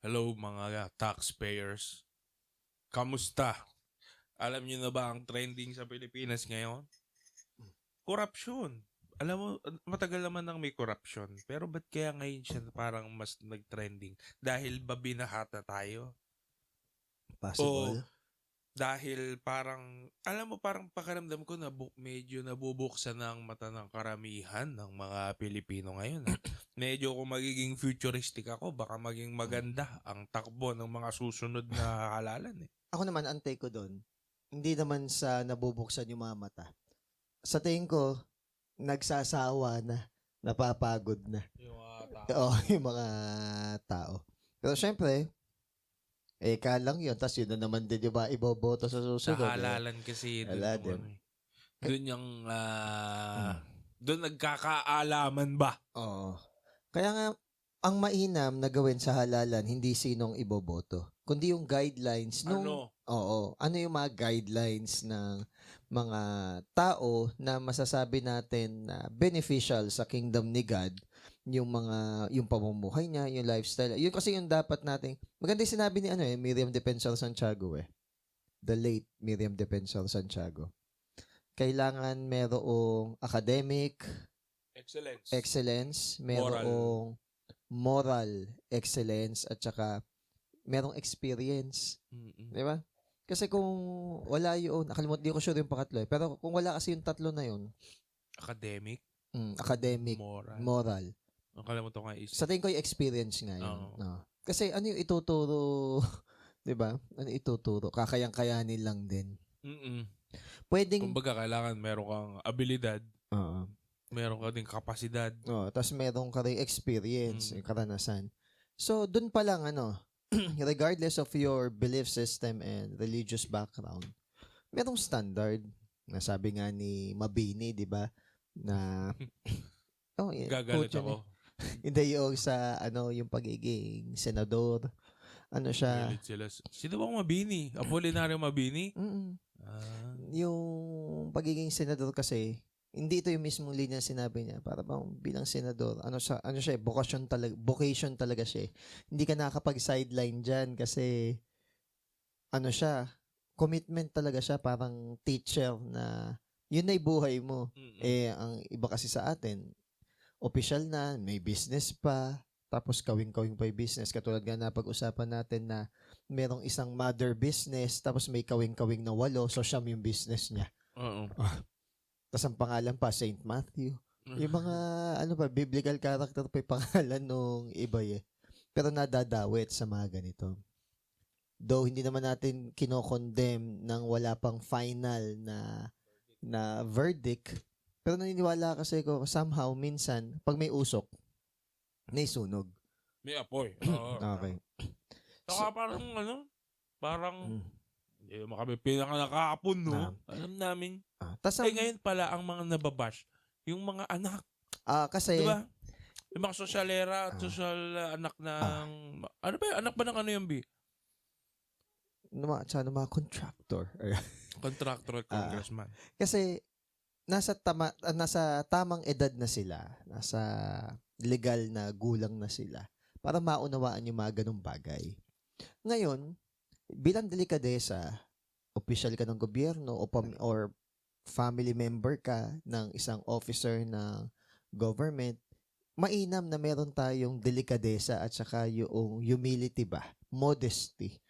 Hello mga taxpayers. Kamusta? Alam niyo na ba ang trending sa Pilipinas ngayon? Korupsyon. Alam mo, matagal naman nang may korupsyon. Pero ba't kaya ngayon siya parang mas nag-trending? Dahil ba binahata tayo? O Possible. dahil parang, alam mo, parang pakiramdam ko na medyo nabubuksan na ang mata ng karamihan ng mga Pilipino ngayon. Medyo kung magiging futuristic ako, baka maging maganda ang takbo ng mga susunod na halalan. Ako naman, ang take ko doon, hindi naman sa nabubuksan yung mga mata. Sa tingin ko, nagsasawa na, napapagod na. Yung Oo, yung mga tao. Pero syempre, lang yun. Tapos yun na naman din, di ba, iboboto sa Sa susunod. halalan kasi doon Wala yung din. doon yung doon nagkakaalaman ba? Oo. Kaya nga, ang mainam na gawin sa halalan, hindi sinong iboboto, kundi yung guidelines nung... Ano? Oo. Ano yung mga guidelines ng mga tao na masasabi natin na beneficial sa kingdom ni God, yung pamumuhay niya, yung lifestyle. Yun kasi yung dapat nating... Maganda yung sinabi ni Miriam Defensor Santiago The late Miriam Defensor Santiago. Kailangan merong academic excellence, merong moral excellence, at saka merong experience. Di ba? Kasi kung wala yun, nakalimutan, di ko sure yung pangatlo pero kung wala kasi yung tatlo na yun, Academic, academic, moral. Nakalimutan ko nga isa. Sa tingin ko yung experience nga yun. No. Kasi ano yung ituturo, di ba? Ano ituturo? Kakayang-kayanin lang din. Pwedeng... Kumbaga, kailangan meron kang abilidad, meron ka ding kapasidad. Tapos meron ka rin experience, karanasan. So, dun pa lang, regardless of your belief system and religious background, merong standard. Nasabi nga ni Mabini, di ba? Na, Gagalit ako. Hindi yung sa, yung pagiging senador. Ano siya? Galit sila. Sino bang Mabini? Apolinario Mabini? Yung pagiging senador kasi, hindi ito yung mismong linya sinabi niya. Para bang bilang senador, ano siya, vocation talaga siya. Hindi ka nakakapag-sideline dyan kasi, siya, commitment talaga siya, parang teacher na, yun na yung buhay mo. Ang iba kasi sa atin, official na, may business pa, tapos kawing-kawing pa yung business. Katulad nga na pag-usapan natin na merong isang mother business, tapos may kawing-kawing na 8, so siya yung business niya. Tapos ang pangalan pa, Saint Matthew. Yung mga, biblical character pa yung pangalan nung iba Pero nadadawit sa mga ganito. Though hindi naman natin kinokondemn nang wala pang final na verdict, pero naniniwala kasi ko somehow minsan pag may usok, may sunog. May apoy. Okay. Saka parang hindi naman kami pinaka-nakakapon, no? Alam namin. Ngayon pala ang mga nababash, yung mga anak. Kasi... Diba? Yung mga sosyalera at social anak ng... ano ba yun? Anak ba ng ano yung B? Mga contractor. Contractor at congressman. Kasi nasa tamang edad na sila, nasa legal na gulang na sila para maunawaan yung mga ganung bagay. Ngayon, bilang delikadesa, official ka ng gobyerno or family member ka ng isang officer ng government, mainam na meron tayong delikadesa at saka yung humility ba, modesty.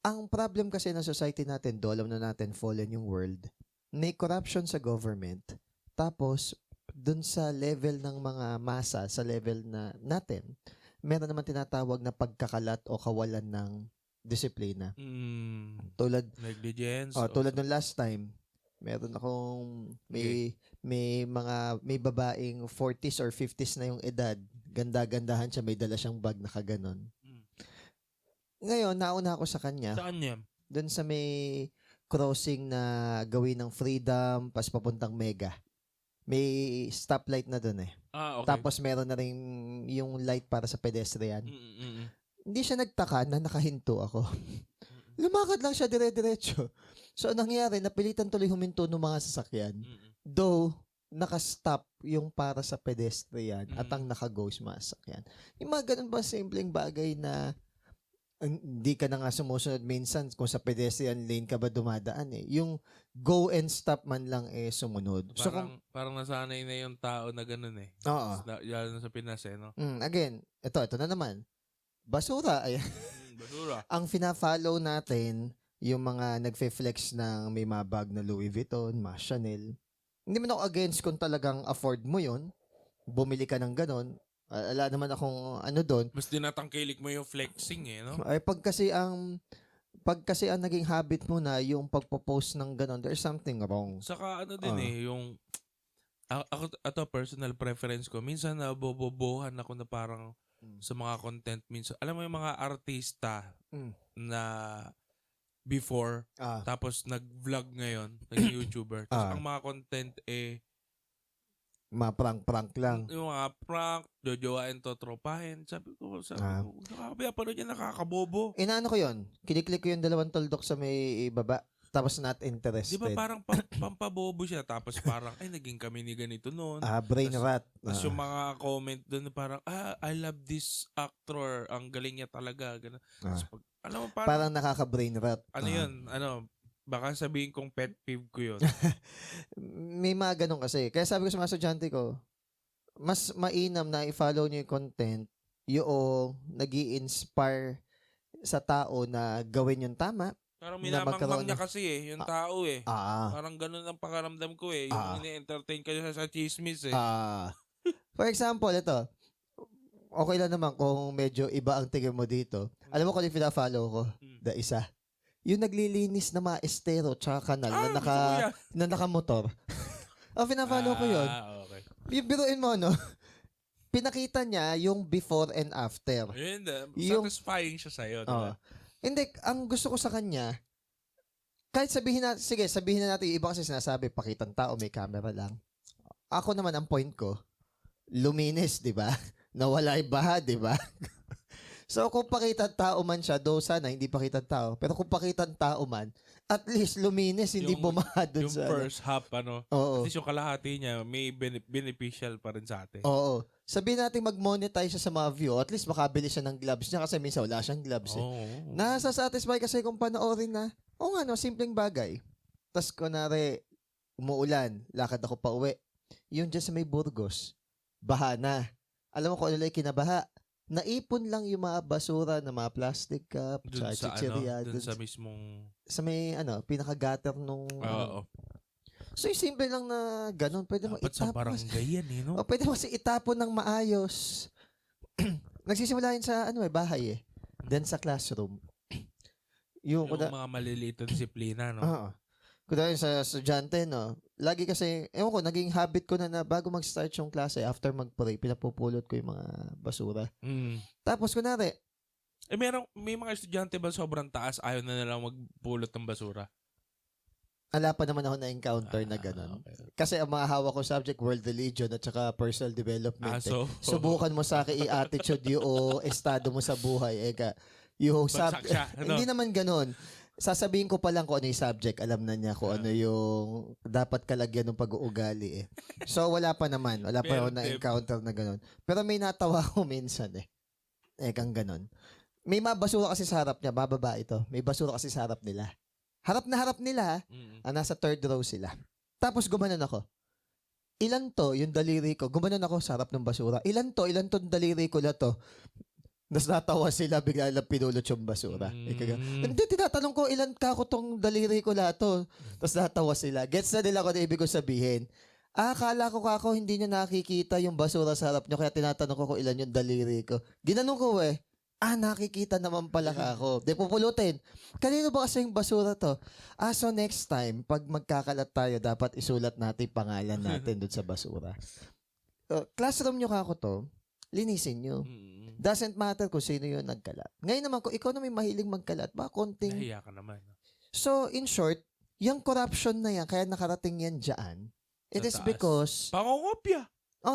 Ang problem kasi ng society natin, alam na natin, fallen yung world, may corruption sa government, tapos dun sa level ng mga masa, sa level na natin, meron naman tinatawag na pagkakalat o kawalan ng disiplina. Tulad negligence. Tulad ng last time, meron akong may babaeng 40s or 50s na yung edad, ganda-gandahan siya, may dala siyang bag na kaganon. Ngayon, nauna ako sa kanya. Saan niya? Doon sa may crossing na gawin ng Freedom, pas papuntang Mega. May stoplight na doon Okay. Tapos meron na rin yung light para sa pedestrian. Hindi siya nagtaka na nakahinto ako. Lumakad lang siya dire-diretso. So, anong nangyari? Napilitan tuloy huminto ng mga sasakyan. Though, nakastop yung para sa pedestrian at ang naka-ghost masakyan. Yung mga ganun ba simpleng bagay na hindi ka na nga sumusunod minsan kung sa pedestrian lane ka ba dumadaan eh. Yung go and stop man lang eh sumunod. So kung, Parang nasanay na yung tao na ganun eh. oo. Lalo na sa Pinas eh, no? Again, ito na naman. Basura. Ayan. Basura. Ang fina-follow natin, yung mga nagfe-flex ng may mga bag na Louis Vuitton, mga Chanel. Hindi man ako against kung talagang afford mo yun. Bumili ka ng ganon. Ala naman akong ano doon. Mas dinatangkilik mo yung flexing eh, no? Ay pag kasi ang naging habit mo na yung pagpo-post ng ganon, there's something wrong. Saka ano din yung ako ato personal preference ko. Minsan nabobobohan ako na parang sa mga content minsan. Alam mo yung mga artista na before tapos nag-vlog ngayon, nag-YouTuber. Tapos ang mga content mga prank lang. Yung mga prank, jojowain to, tropahin. Sabi ko, nakakapanood niya, nakakabobo. Inaano ko yun? Kiniklik ko yung 2 tuldok sa may baba. Tapos not interested. Di ba parang pampabobo siya? Tapos parang, naging kami ni ganito noon. Brain rot. Tapos yung mga comment doon, parang, I love this actor. Ang galing niya talaga. Ganun. Alam mo, parang nakaka-brain rot. Ano yun? Baka sabihin kong pet peeve ko yun. May mga ganun kasi. Kaya sabi ko sa mga estudyante ko, mas mainam na i-follow niyo yung content yung nag-i-inspire sa tao na gawin yung tama. Parang minamangmang niya kasi yung tao Parang ganun ang pakaramdam ko Yung ini-entertain ka sa chismis For example, ito. Okay lang naman kung medyo iba ang tingin mo dito. Alam mo kung yung pina-follow ko? The isa. Yung naglilinis na mga estero tsaka kanal na nakamotor. Pina-follow ko yun. Okay. Biruin mo, no? Pinakita niya yung before and after. Satisfying siya sa'yo, diba? Hindi, ang gusto ko sa kanya, kahit sabihin na natin, iba kasi sinasabi, pakitang tao, may camera lang. Ako naman, ang point ko, luminis, di ba? Nawala yung baha, di ba? So, kung pakitang tao man siya, do sana, hindi pakitang tao. Pero kung pakitang tao man, at least luminis, hindi bumaha dun sa... Yung first half, at least yung kalahati niya, may beneficial pa rin sa atin. Oo. Sabihin natin mag-monetize siya sa mga view, at least makabili siya ng gloves niya kasi minsan wala siyang gloves Nasa-satisfy kasi kung panoorin na, simpleng bagay. Tapos, kunwari, umuulan, lakad ako pa uwi. Yung dyan sa may Burgos, baha na. Alam mo kung ano lang kinabaha? Naipon lang yung mga basura na mga plastic cup, dun sa chichirya. Dun sa mismong... Sa may, pinaka-gutter nung... So, yung simple lang na ganun, pwede mo itapon. Dapat sa barangay yan, no? O, pwede mo kasi itapon ng maayos. Nagsisimula yun sa, bahay Then sa classroom. Yung mga maliliit na disiplina, no? Kung sa estudyante, no? Lagi kasi, naging habit ko na bago mag-start yung klase, after mag-pray, pinapupulot ko yung mga basura. Tapos, kunwari, may mga estudyante ba sobrang taas, ayaw na nilang magpulot ng basura? Ala pa naman ako na-encounter na gano'n. Okay. Kasi ang mga hawak ko subject, world religion at saka personal development. Subukan mo sa akin i-attitude yung estado mo sa buhay. Hindi naman gano'n. Sasabihin ko pa lang kung ano yung subject. Alam na niya kung ano yung dapat kalagyan ng pag-uugali So, wala pa naman. Wala pa ako na-encounter na gano'n. Pero may natawa ko minsan kang gano'n. May mga basura kasi sa harap niya. Bababa ito. May basura kasi sa harap nila. Harap na harap nila. Nasa 3rd row sila. Tapos gumanon ako. Ilan to yung daliri ko? Gumanon ako sa harap ng basura. Ilan to daliri ko na to? Tapos natawa sila, bigla lang pinulot yung basura. Hindi, tinatanong ko, ilan ka ko tong daliri ko na to? Tapos natawa sila. Gets na nila ko na ibig ko sabihin. Akala ko kako hindi niya nakikita yung basura sa harap niyo, kaya tinatanong ko kung ilan yung daliri ko. Ginanong ko nakikita naman pala ako. Di pupulutin. Kanino ba kasi yung basura to? So next time, pag magkakalat tayo, dapat isulat natin pangalan natin dun sa basura. Classroom nyo kako to, linisin nyo. Doesn't matter kung sino yung nagkalat. Ngayon naman, kung ikaw na may mahiling magkalat, konting... Nahiya ka naman. So, in short, yung corruption na yan, kaya nakarating yan dyan, it is because... Pangongopya.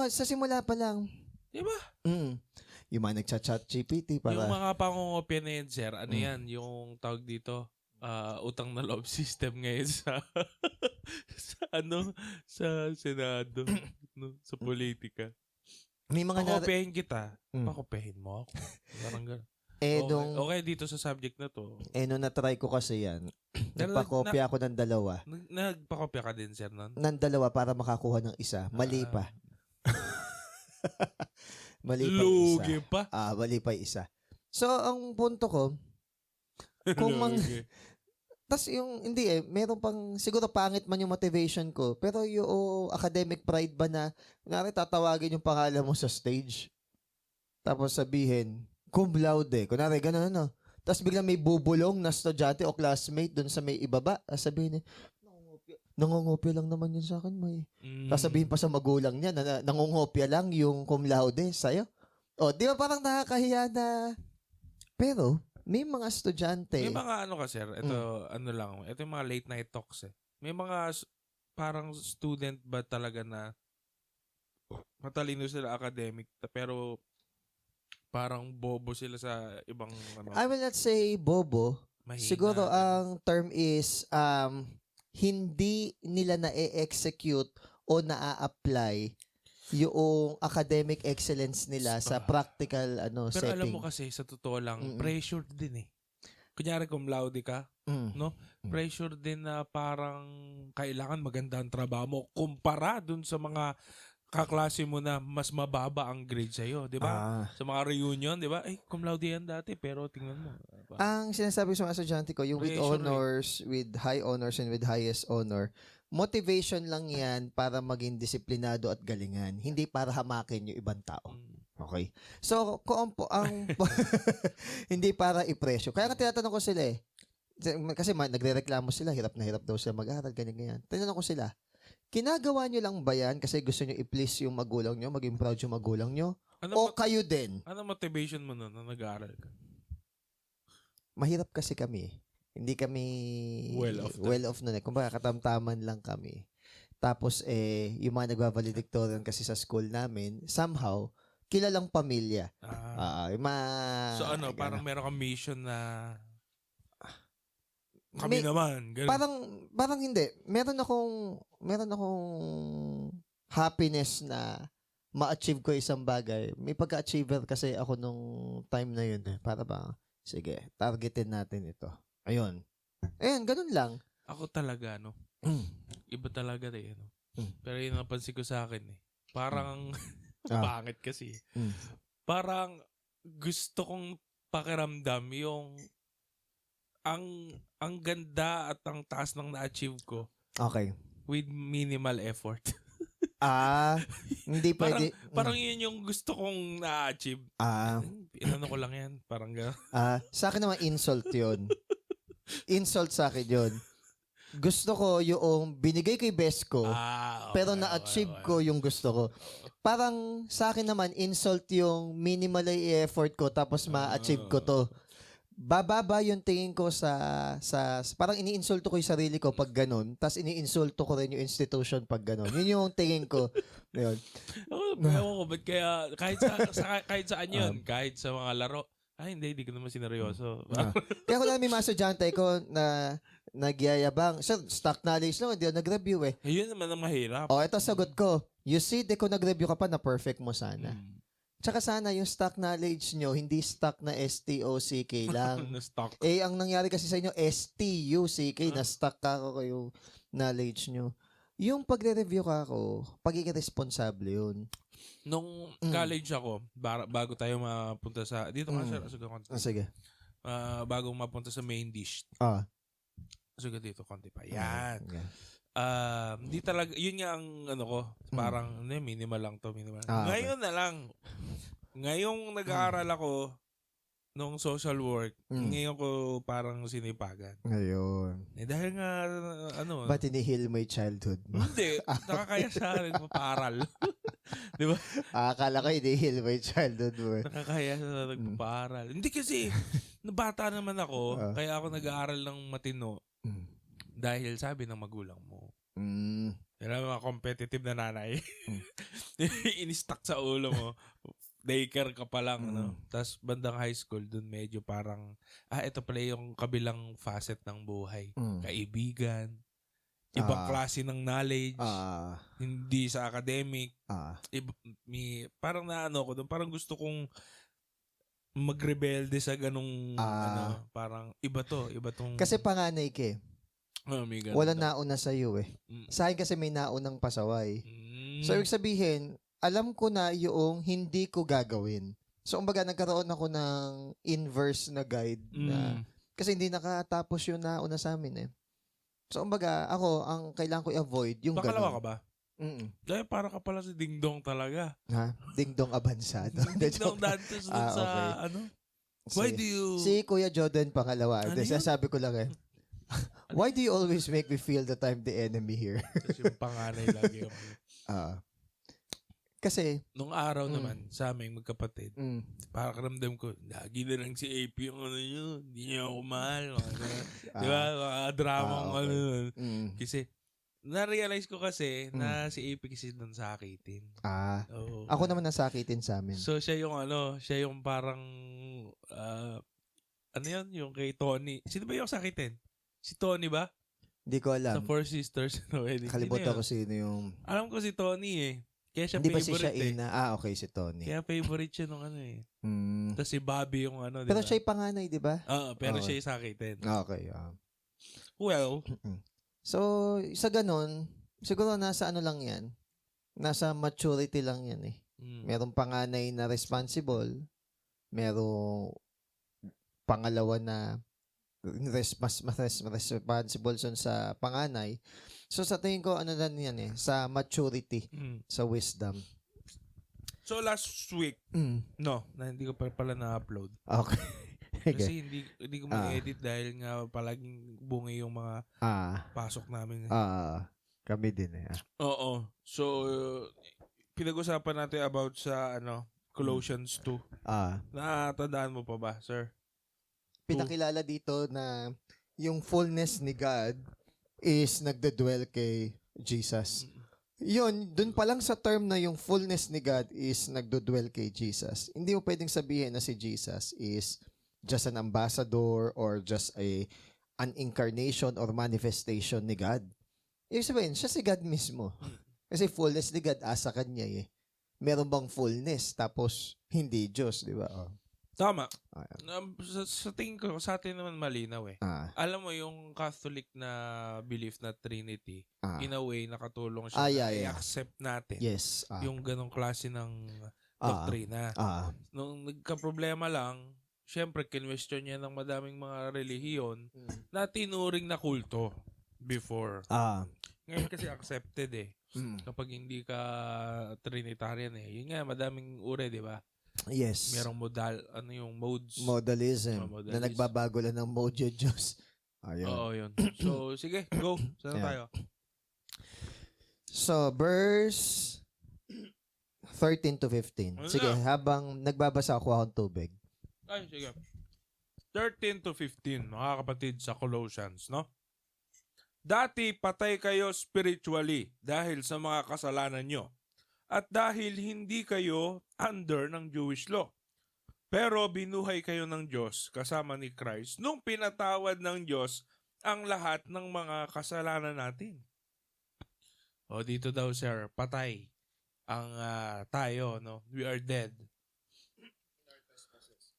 Sa simula pa lang. Diba? Yung mga nagchat-chat GPT para... Yung mga pangongopya na yan, sir, ano yan? Yung tawag dito, utang na loob system ngayon sa sa Senado, no, sa politika. May mga Pakopehin kita. Mm. Pakopehin mo ako. Parang gano'n. Okay, Okay dito sa subject na to. nung na-try ko kasi yan, Pero nagpa-kopya ako ng dalawa. Nagpakopya ka din, sir, nun? Ng dalawa para makakuha ng isa. Mali pa. Mali pa yung isa. Lugi pa. Mali pa yung isa. So, ang punto ko, kung Lugi. tas yung, hindi meron pang, siguro pangit man yung motivation ko, pero yung academic pride ba na, kunwari tatawagin yung pangalan mo sa stage, tapos sabihin, cum laude, kunwari gano'n ano, tapos biglang may bubulong na estudyante o classmate dun sa may ibaba, sabihin niya, nangungopia lang naman yun sa akin, may. Tapos sabihin pa sa magulang niya na nangungopia lang yung cum laude sa'yo. O, di ba parang nakakahiya na, pero, may mga estudyante. May mga ano ka, sir, ito, ano lang, ito yung mga late night talks eh. May mga parang student ba talaga na matalino sila academic, pero parang bobo sila sa ibang ano, I will not say bobo. mahina. Siguro ang term is hindi nila na-execute o na-apply yung academic excellence nila sa practical Pero setting. alam mo kasi, sa totoo lang, pressure din eh. Kunyari cum laude ka, no? Pressure din na parang kailangan maganda ang trabaho mo kumpara dun sa mga kaklase mo na mas mababa ang grade sa'yo, di ba? Sa mga reunion, di ba? Ay, cum laude yan dati, pero tingnan mo. Diba? Ang sinasabi sa mga estudyante ko, yung with Pressure honors, with high honors, and with highest honor, motivation lang yan para maging disiplinado at galingan. Hindi para hamakin yung ibang tao. Okay? So, kung ang hindi para ipresyo. Kaya nga tinatanong ko sila eh. Kasi nagre-reklamo sila, hirap na hirap daw sila mag-aral, ganyan-ganyan. Tinanong ko sila, kinagawa nyo lang ba yan kasi gusto nyo i-please yung magulang nyo, maging proud yung magulang nyo? O kayo din? Ano motivation mo nun na nag-aaral ka? Mahirap kasi kami. Hindi kami well off nun eh. Kumbaga katamtaman lang kami. Tapos yung mga nagva-valedictorian kasi sa school namin, somehow, kilalang pamilya. So ano, parang meron kang mission na kami naman. Ganun. Parang hindi. Meron akong happiness na ma-achieve ko isang bagay. May pagka-achiever kasi ako nung time na yun eh. Para ba, sige, targetin natin ito. Ayun, ganun lang. Ako talaga, no? Iba talaga eh, no? Pero yun napansin ko sa akin eh. Parang, pangit kasi. Parang, gusto kong pakiramdam yung ang ganda at ang taas ng na-achieve ko. Okay. With minimal effort. Hindi pwede. Parang yun yung gusto kong na-achieve. Inano ko lang yan. Parang gano'n. Sa akin naman insult yun. Insult sa akin yun. Gusto ko yung binigay ko yung best ko, pero na-achieve ko yung gusto ko. Parang sa akin naman, insult yung minimal effort ko tapos ma-achieve ko to. Bababa yung tingin ko sa parang ini-insulto ko yung sarili ko pag ganun, tapos ini-insulto ko rin yung institution pag ganun. Yun yung tingin ko. Yun. Ewan ko, ba't kaya, kahit saan yun, kahit sa mga laro, hindi ko naman sineryoso. Kaya ko lang may mga estudyante ko na nagyayabang. Sir, stock knowledge lang, hindi ako nag-review eh. Yun naman ang mahirap. Ito sagot ko. You see, kung nag-review ka pa, na perfect mo sana. Tsaka sana yung stock knowledge nyo, hindi stock na STOCK lang. Na-stock. Ang nangyari kasi sa inyo, STUCK, na stock ka ko yung knowledge nyo. Yung pagre-review ka ako, pagiging responsable yun. Nung college ako, bago tayo mapunta sa... Dito ka, sir. Sige. Bago mapunta sa main dish. Sige dito, konti pa. Yan. Di talaga... Yun nga ang ano ko. Parang minimal lang to. Minimal. Ngayon na lang. Ngayong nag-aaral ako nung social work, ngayon ko parang sinipagan. Ngayon. Dahil nga, ano... Ba't hinihil mo yung childhood mo? Hindi. Nakakaya sa akin magpaparal. Di ba? Akala ko hinihil mo yung childhood mo. Nakakaya sa nagpaparal. Hindi kasi, nabata naman ako, kaya ako nag-aaral ng matino. Dahil sabi ng magulang mo. Yan ang mga competitive na nanay. Ini-stuck sa ulo mo. daycare ka pa lang, no? Mm. Tapos bandang high school, dun medyo parang, ito pala yung kabilang facet ng buhay. Mm. Kaibigan, ibang Ah, klase ng knowledge, ah, hindi sa academic. ah. Parang naano ko dun, parang gusto kong magrebelde sa ganung, Ah. parang iba tong, Kasi panganay ka eh. may ganun Walang daw. nauna sa iyo eh. Mm. Sa akin kasi may naunang pasaway. Mm. So, ibig sabihin, alam ko na yung hindi ko gagawin. So, umbaga, nagkaroon ako ng inverse na guide na, Mm. kasi hindi nakatapos yung nauna sa amin eh. So, umbaga, ako, ang kailangan ko i-avoid, yung Pangalawa ka ganun. ba? Mm. Dahil para ka pala si Ding Dong talaga. Ha? Ding-dong abansado. Ding Dong Dantes dun sa, okay. Why do you... Si Kuya Jordan pangalawa. Ano Kasi yun? sabi ko lang eh, why do you always make me feel that I'm the enemy here? Kasi yung panganay lagi ako. Ah. Kasi, Nung araw naman, sa aming magkapatid, para karamdam ko, lagi na lang si AP yung yun, hindi niya ako mahal. Di ba? Drama okay. ano yun. mm, Kasi, na-realize ko kasi na si AP kasi doon sakitin. Oo. ako naman nasakitin sa amin. So, siya yung parang, ano yun? Yung kay Tony. Sino ba yung sakitin? Si Tony ba? Hindi ko Sa alam. Four Sisters na wedding. Kalimutan Sino ko yun? sino yung... Alam ko si Tony eh. Kaya siya Hindi ba si favorite eh. Shaina? Okay, si Tony. Kaya favorite siya nung ano eh. Mm. Tapos si Bobby yung ano, di Pero ba? siya yung panganay, di ba? Pero Okay. siya yung sakitin. Okay. Well, So, sa ganun, siguro nasa ano lang yan. Nasa maturity lang yan eh. Merong panganay na responsible. Merong pangalawa na mas responsible son sa panganay. So, sa tingin ko, ano lang yan eh. Sa maturity. Sa wisdom. So last week, no, na hindi ko pa pala na-upload. Okay. Kasi hindi ko ma-edit dahil nga palaging bungi yung mga pasok namin. Kami din eh. Oo. So, pinag-usapan natin about sa Colossians 2. Natandaan mo pa ba, sir? Pinakilala dito na yung fullness ni God is nagdedwell kay Jesus. Yun, dun pa lang sa term na yung fullness ni God is nagdodwell kay Jesus. Hindi mo pwedeng sabihin na si Jesus is just an ambassador or just an incarnation or manifestation ni God. Ibig sabihin, siya si God mismo. Kasi fullness ni God asa kanya eh. Meron bang fullness tapos hindi Diyos, di ba? Tama. Sa tingin ko, sa atin naman malinaw eh. Alam mo, yung Catholic na belief na Trinity, in a way, nakatulong siya na i-accept natin yung ganong klase ng doktrina. Nung nagka-problema lang, syempre, kinwestiyon niya ng madaming mga relihiyon na tinuring na kulto before. Ngayon kasi accepted eh. Kapag hindi ka Trinitarian eh. Yun nga, madaming uri, di ba? Yes. Merong modes? Modalism. Na nagbabago lang ng mode yung Diyos. Ayun. Oo, yun. So, sige, go. Saan tayo? So, verse 13 to 15. Sige, habang nagbabasa ako akong tubig. Ay, sige. 13 to 15, mga kapatid sa Colossians, no? Dati patay kayo spiritually dahil sa mga kasalanan nyo. At dahil hindi kayo under ng Jewish law. Pero binuhay kayo ng Diyos kasama ni Christ nung pinatawad ng Diyos ang lahat ng mga kasalanan natin. O dito daw, sir, patay ang tayo, no? We are dead.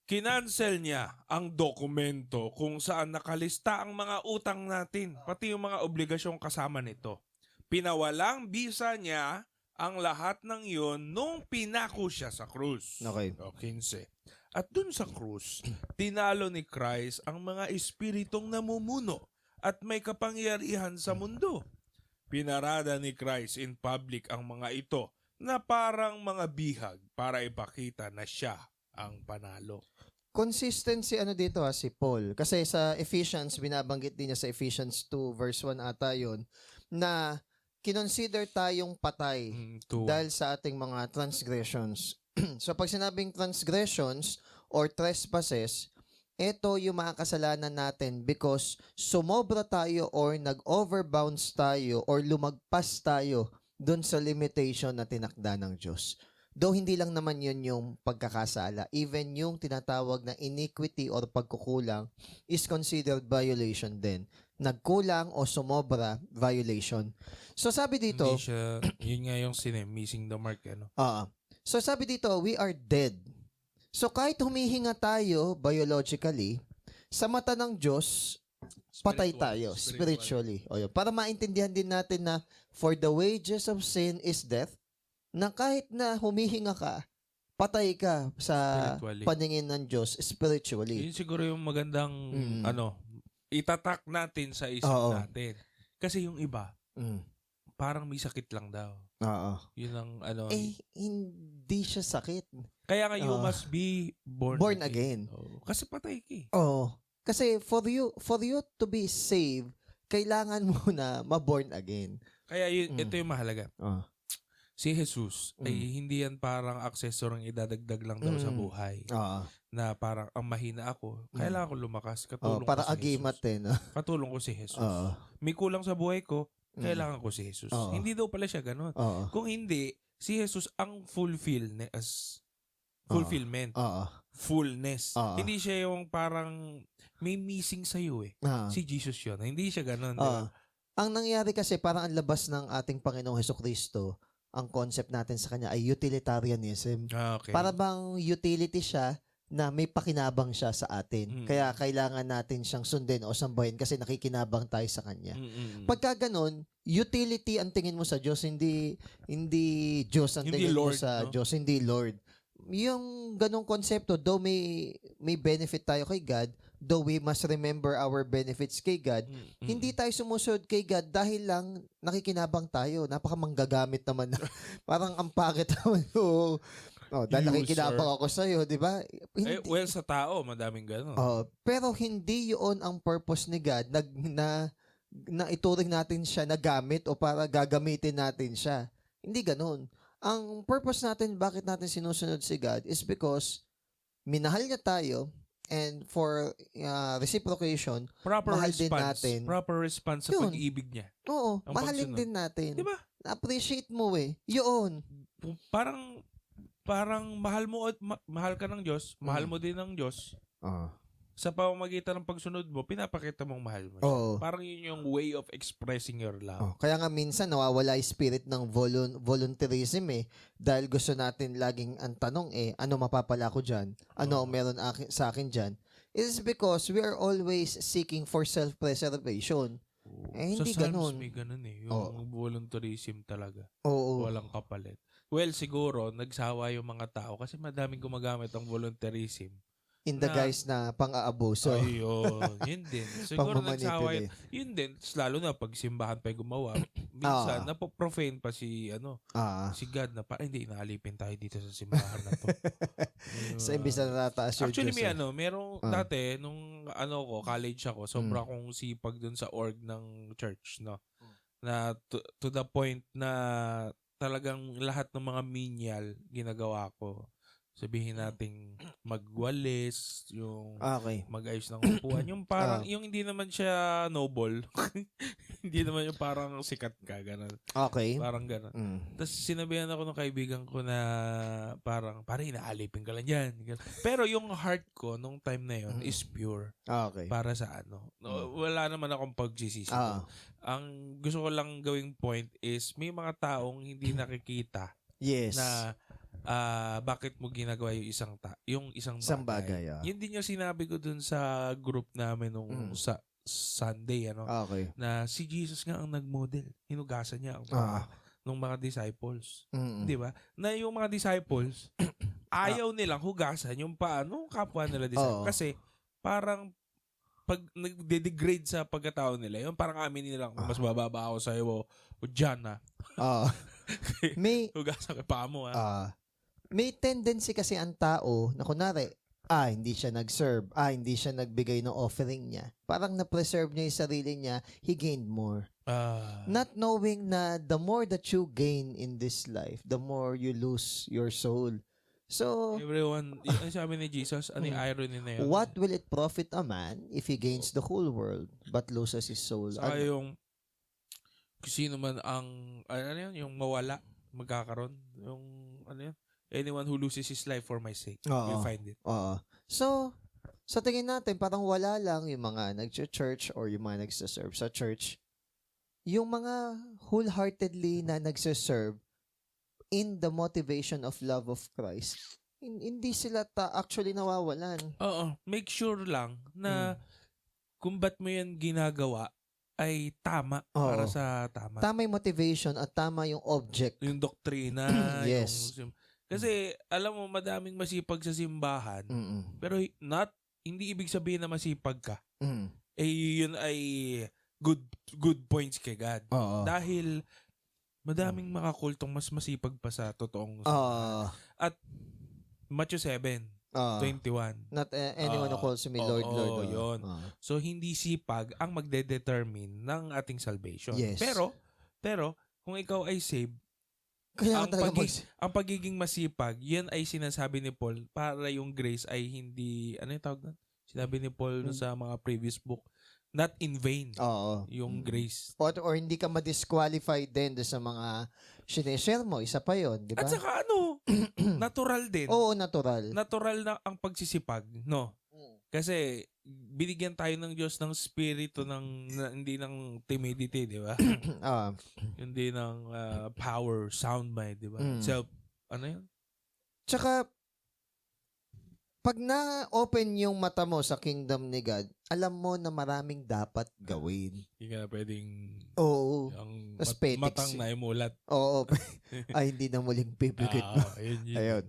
Kinancel niya ang dokumento kung saan nakalista ang mga utang natin, pati yung mga obligasyong kasama nito. Pinawalang bisa niya ang lahat ng iyon nung pinako siya sa krus. Okay. O, 15. At dun sa krus, tinalo ni Christ ang mga espiritong namumuno at may kapangyarihan sa mundo. Pinarada ni Christ in public ang mga ito na parang mga bihag para ipakita na siya ang panalo. Consistency dito si Paul. Kasi sa Ephesians, binabanggit din niya sa Ephesians 2 verse 1 ata yun, na kinonsider tayong patay dahil sa ating mga transgressions. So pag sinabing transgressions or trespasses, ito yung mga kasalanan natin because sumobra tayo or nag-overbounce tayo or lumagpas tayo dun sa limitation na tinakda ng Diyos. Though hindi lang naman yun yung pagkakasala. Even yung tinatawag na iniquity or pagkukulang is considered violation din. Nagkulang o sumobra, violation. So sabi dito, Hindi siya, yun nga yung sin, missing the mark, ano. So sabi dito, we are dead. So kahit humihinga tayo biologically, sa mata ng Diyos, patay tayo spiritually. O yun. Para maintindihan din natin na for the wages of sin is death, na kahit na humihinga ka, patay ka sa Spiritually. paningin ng Diyos spiritually. Yun siguro yung magandang, itatak natin sa isip Oo. natin. Kasi yung iba, Mm. parang may sakit lang daw. Oo. Yun ang, Hindi siya sakit. kaya nga you Oo. must be born again. Oo. Kasi patay ka eh. Oo. Kasi for you to be saved, kailangan mo na ma-born again. Kaya ito yung mahalaga. Si Jesus ay Mm. hindi yan parang aksesorong idadagdag lang daw sa buhay. Oo. Na parang ang mahina ako, kailangan ko lumakas. Katulong Para ko si agimat Jesus. eh, no? Katulong ko si Jesus. Oo. May kulang sa buhay ko, kailangan ko si Jesus. Oo. Hindi daw pala siya ganun. Oo. Kung hindi, si Jesus ang fulfillment. Fullness. Oo. Hindi siya yung parang may missing sa'yo eh. Si Jesus yun. Hindi siya ganun. Diba? Ang nangyari kasi parang ang labas ng ating Panginoong Hesukristo, ang concept natin sa kanya ay utilitarianism. Okay. Para bang utility siya na may pakinabang siya sa atin. Kaya kailangan natin siyang sundin o sambahin kasi nakikinabang tayo sa kanya. Pagka ganun, utility ang tingin mo sa Diyos, hindi Diyos ang Hindi tingin mo Lord, sa no? Diyos, hindi Lord. Yung ganung konsepto, though may benefit tayo kay God, though we must remember our benefits kay God, hindi tayo sumusunod kay God dahil lang nakikinabang tayo. Napakamanggagamit naman. Parang ang pangit naman. Dahil You, nakikinabang ako sa'yo, di ba? Well, sa tao, madaming ganun. Pero hindi yun ang purpose ni God na ituring natin siya na gamit o para gagamitin natin siya. Hindi ganun. Ang purpose natin, bakit natin sinusunod si God is because minahal niya tayo and for reciprocation, Proper mahal din response. natin. Proper response sa Yun. pag-ibig niya. Oo, Ang mahalin pagsunod. din natin. Diba? Na-appreciate mo eh. Yun. Parang mahal ka ng Diyos, mahal mo din ng Diyos. Sa pamamagitan ng pagsunod mo, pinapakita mong mahal mo siya. Oo. Parang yun yung way of expressing your love. Kaya nga minsan nawawala yung spirit ng volunteerism eh. Dahil gusto natin laging ang tanong eh, ano mapapala ko dyan? Ano ang meron sa akin dyan? It is because we are always seeking for self-preservation. Hindi sa Psalms ganun. may ganun eh. Yung volunteerism talaga. Oo. Walang kapalit. Well, siguro, nagsawa yung mga tao kasi madaming gumagamit ng volunteerism. In the guise na pang-aabuso. Ayun. Yun din. Siguro nagsawa yun. Pang-manipulate. Yun din. Lalo na pag simbahan pa yung gumawa. Minsan, napoprofane pa si God na hindi, inaalipin tayo dito sa simbahan na to. Sa imbis na natataas yung Actually, Diyos, merong dati, nung college ako, sobra akong sipag dun sa org ng church, no? Na to the point na talagang lahat ng mga menial ginagawa ko. Sabihin nating magwalis, yung mag-ayos ng upuan. Yung parang, yung hindi naman siya noble. Hindi naman yung parang sikat ka, gano'n. Okay. Parang gano'n. Tapos sinabihan ako ng kaibigan ko na parang inaalipin ka lang yan. Pero yung heart ko nung time na yun is pure. Okay. Para sa wala naman akong pagsisisi. Ang gusto ko lang gawing point is may mga taong hindi nakikita Yes. na bakit mo ginagawa yung isang bagay. Yun din yung sinabi ko dun sa group namin nung sa Sunday, Okay. na si Jesus nga ang nag-model. Hinugasan niya ang paa ng mga disciples. Di ba? Na yung mga disciples, ayaw nilang hugasan yung paa ng kapwa nila disciples. Kasi parang pag nag-degrade sa pagkatao nila, yung parang amin nilang mas bababa ako sa'yo o dyan na. Hugasan ka paa mo. May tendency kasi ang tao na kunwari, hindi siya nag-serve, hindi siya nagbigay ng offering niya. Parang na-preserve niya yung sarili niya, he gained more. Not knowing na the more that you gain in this life, the more you lose your soul. So, everyone, yung sabi ni Jesus, ano yung irony na yun? What will it profit a man if he gains the whole world but loses his soul? Saka yung sino man ang, yung mawala, magkakaroon. Yung, anyone who loses his life for my sake will Oo. find it. Oo. So, sa tingin natin, parang wala lang yung mga nag-church or yung mga nagsaserve sa church. Yung mga wholeheartedly na nagsaserve in the motivation of love of Christ, hindi sila actually nawawalan. Oo, make sure lang na Mm. kung ba't mo yan ginagawa ay tama Oo. para sa tama. Tama yung motivation at tama yung object. Yung doktrina, Yes. kasi alam mo madaming masipag sa simbahan, Mm-mm. pero hindi ibig sabihin na masipag ka. Mm. Yun ay good points kay God. Oo. Dahil madaming makakultong mas masipag pa sa totoong Oo. At Matthew 7, 21. Not anyone who calls me Lord, Lord. Oo, yun. So, hindi sipag ang magde-determine ng ating salvation. Yes. Pero, kung ikaw ay saved, Kaya ang, talaga ang pagiging masipag, yan ay sinasabi ni Paul para yung grace ay hindi, ano yung tawag doon? Sinabi ni Paul sa mga previous book, not in vain. Oo. Yung grace. Or hindi ka ma-disqualify din sa mga sineshare mo. Isa pa yon, di ba? At saka natural din. Oo, natural. Natural na ang pagsisipag, no? Kasi binigyan tayo ng Diyos ng spirito hindi ng timidity, di ba? Hindi ng power, sound mind, di ba? Ano yun? Tsaka, pag na-open yung mata mo sa kingdom ni God, alam mo na maraming dapat gawin. Hindi ka na pwedeng Oo. ang Aesthetics. matang na imulat. Oo. Ay, hindi na muling pipikit mo. Yun. Ayun.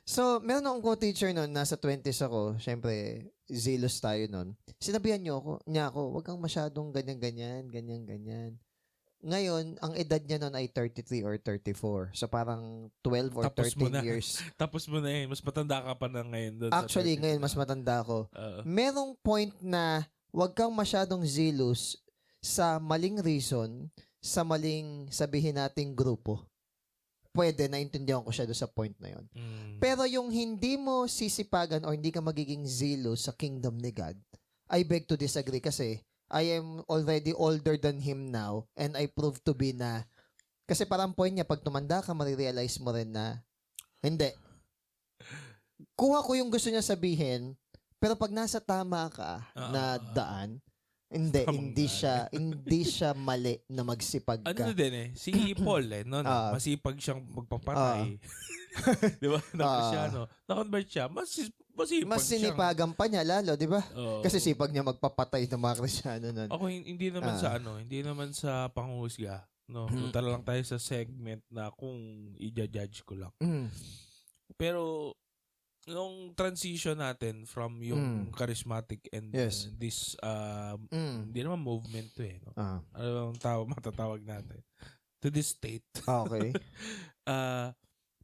So, meron akong co-teacher noon, nasa 20s ako. Siyempre, zealous tayo noon. Sinabihan niya ako, wag kang masyadong ganyan-ganyan. Ngayon, ang edad niya noon ay 33 or 34. So, parang 12 or Tapos 13 years. Tapos mo na Mas matanda ka pa na ngayon. Doon Actually, ngayon, mas matanda ako. Merong point na wag kang masyadong zealous sa maling reason, sa maling sabihin nating grupo. Pwede, naintindihan ko siya doon sa point na yon. Pero yung hindi mo sisipagan or hindi ka magiging zealous sa kingdom ni God, I beg to disagree kasi I am already older than him now and I prove to be na kasi parang point niya, pag tumanda ka, marirealize mo rin na hindi. Kuha ko yung gusto niya sabihin, pero pag nasa tama ka na daan, hindi siya mali na magsipag ka. Ano din si Paul masipag siyang magpapatay. Di ba? Na-convert siya. Mas sinipagan pa niya lalo, di ba? Kasi sipag niya magpapatay ng mga Kristyano nun. Ako hindi naman sa panghusga. No, punta lang tayo sa segment na kung i-judge ko lang. Pero nung transition natin from yung charismatic and this hindi naman movement to no? Ano bang matatawag natin? To this state. Okay.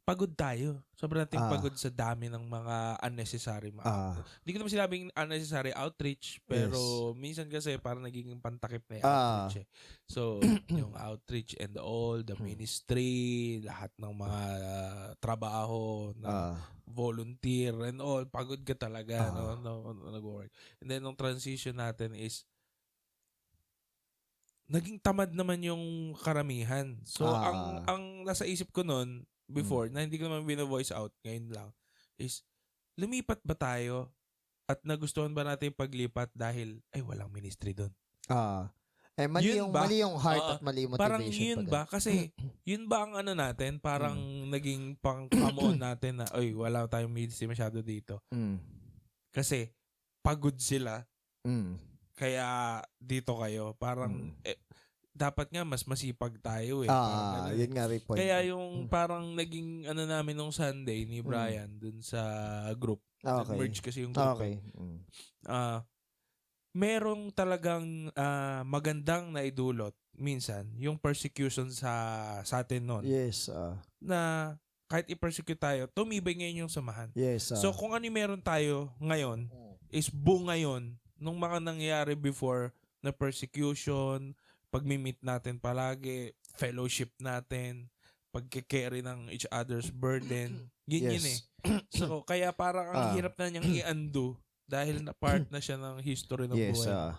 Pagod tayo. Sobrang nating pagod sa dami ng mga unnecessary Hindi ko naman sinabing unnecessary outreach, pero minsan kasi parang nagiging pantakip na yung outreach. So, yung outreach and all, the ministry, lahat ng mga trabaho, na volunteer and all, pagod ka talaga. Nag-work. And then, nung transition natin is naging tamad naman yung karamihan. So, ang nasa isip ko nun, before, na hindi ko naman bino-voice out, ngayon lang, is, lumipat ba tayo at nagustuhan ba natin paglipat dahil, ay, walang ministry doon? Mali yung heart at mali yung motivation. Parang yun ba? Kasi, yun ba ang ano natin? Parang naging pang-come on natin na, ay, wala tayong ministry masyado dito. Kasi, pagod sila. Kaya, dito kayo. Parang, dapat nga mas masipag tayo yun nga rin point. Kaya yung parang naging ano namin nung Sunday ni Brian dun sa group. Merge kasi yung group. Merong talagang magandang naidulot minsan yung persecution sa atin noon. Yes. Na kahit i-persecute tayo, tumibay ngayon yung samahan. Yes. So kung ano meron tayo ngayon is buo ngayon nung mga nangyayari before na persecution, pag-meet natin palagi, fellowship natin, pagke-carry ng each other's burden. Yun So, kaya parang ang hirap na niyang i-undo dahil na part na siya ng history ng buhay.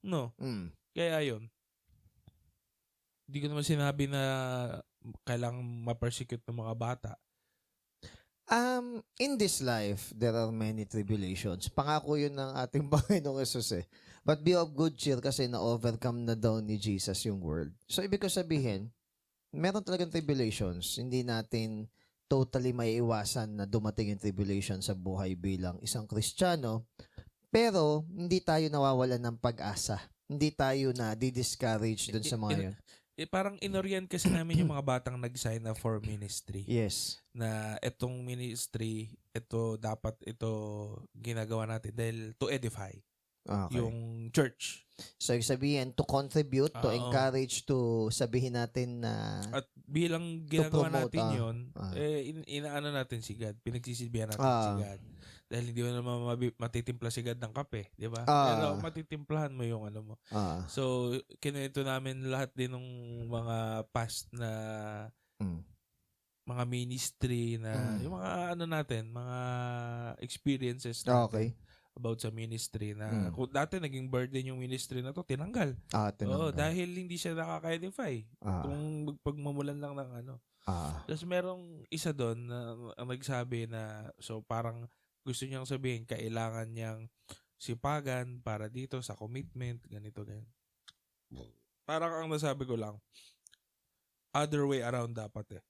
No? Kaya yun. Hindi ko naman sinabi na kailangang ma-persecute ng mga bata. In this life, there are many tribulations. Pangako yun ng ating Panginoong Jesus eh. But be of good cheer kasi na-overcome na daw ni Jesus yung world. So, ibig ko sabihin, meron talagang tribulations. Hindi natin totally maiiwasan na dumating yung tribulation sa buhay bilang isang Kristiyano. Pero, hindi tayo nawawalan ng pag-asa. Hindi tayo na di-discourage dun sa mga yun. Parang inorient kasi namin yung mga batang nag-sign up for ministry. Yes. Na itong ministry, ito ginagawa natin dahil to edify Okay. yung church. So, ibig sabihin, to contribute, to Oo. encourage, to sabihin natin na At bilang ginagawa promote, natin yun, ah. inaano natin si God, pinagsisilbihan natin Ah. si God. Dahil hindi mo naman matitimpla si God ng kape, di ba? Ah. Pero matitimplahan mo yung ano mo. So, kinuwento namin lahat din ng mga past na mga ministry na, yung mga ano natin, mga experiences natin. Okay. About sa ministry na kung dati naging burden yung ministry na to, tinanggal. Tinanggal. Oo, dahil hindi siya nakaka-edify. Kung pagmumulan lang ng ano. Tapos merong isa doon na ang nagsabi na so parang gusto niyang sabihin kailangan niyang sipagan para dito sa commitment, ganito, ganyan. Parang ang nasabi ko lang, other way around dapat eh.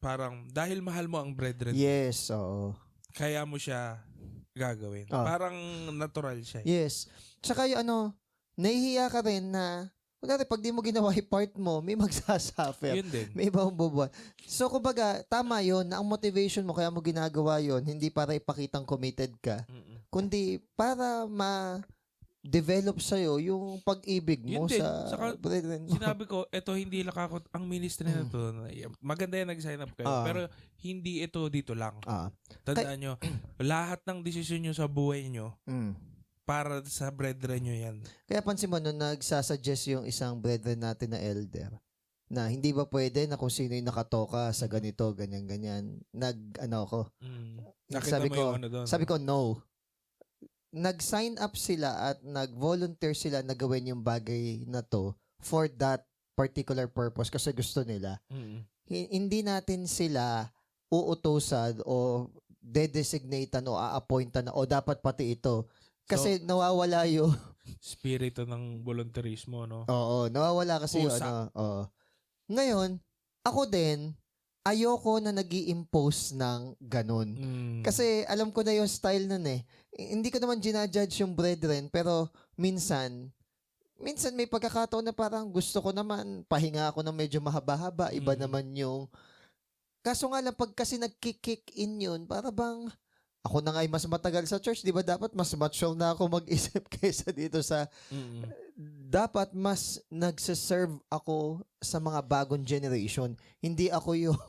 Parang dahil mahal mo ang brethren. Yes, oo. Kaya mo siya gagawin. Parang natural siya. Yes. Tsaka yung nahihiya ka rin na, kunwari, pag di mo ginawa yung part mo, may magsasuffer. Yun din. May ibang bubuhat. So, kumbaga, tama yun na ang motivation mo, kaya mo ginagawa yun, hindi para ipakitang committed ka, kundi para ma-develop sa'yo yung pag-ibig mo yun din. sa Saka, brethren mo. sinabi ko, ito hindi lakakot. Ang ministry na to, maganda yan nag-sign up kayo. Pero hindi ito dito lang. Tandaan nyo, lahat ng desisyon nyo sa buhay nyo, para sa brethren nyo yan. Kaya pansin mo, nung nagsasuggest yung isang brethren natin na elder, na hindi ba pwede na kung sino yung nakatoka sa ganito, ganyan-ganyan, Nakita mo yung ano doon. sabi ko, no. Nag-sign up sila at nag-volunteer sila na gawin yung bagay na to for that particular purpose kasi gusto nila. Hindi natin sila uutusan o de-designatean o a-appointan na o dapat pati ito. Kasi nawawala yung spirito ng volunteerismo, no? Oo, nawawala kasi yung Ngayon, ako din, ayoko na nag-i-impose ng ganun. Kasi alam ko na yung style nun eh. Hindi ko naman ginajudge yung brethren, pero minsan may pagkakataon na parang gusto ko naman, pahinga ako ng medyo mahaba-haba, iba naman yung kaso nga lang, pag kasi nag-kick in yun, para bang ako na nga ay mas matagal sa church, di ba dapat mas mature na ako mag-isip kaysa dito sa dapat mas nagsiserve ako sa mga bagong generation. Hindi ako yung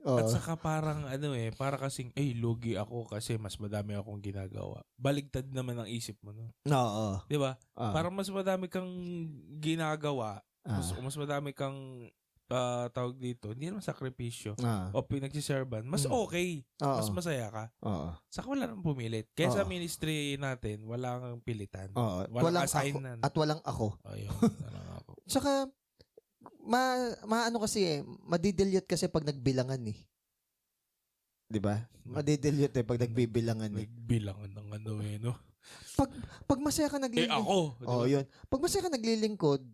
at saka parang para kasing lugi ako kasi mas madami akong ginagawa. Baligtad naman ang isip mo, no? Oo. Di ba? Parang mas madami kang ginagawa, mas madami kang tawag dito, hindi naman sakripisyo o pinagsiserban, mas okay. Mas masaya ka. Saka wala nang pumilit. Kaya sa ministry natin, walang pilitan. Walang assignment. At walang ako. Ayun, walang ako. Tsaka, maano kasi madidelete kasi pag nagbilangan eh. Diba? Madidelete pag nagbibilangan eh. Nagbilangan ng no? Pag masaya ka naglilingkod. ako. Diba? Yun. Pag masaya ka naglilingkod,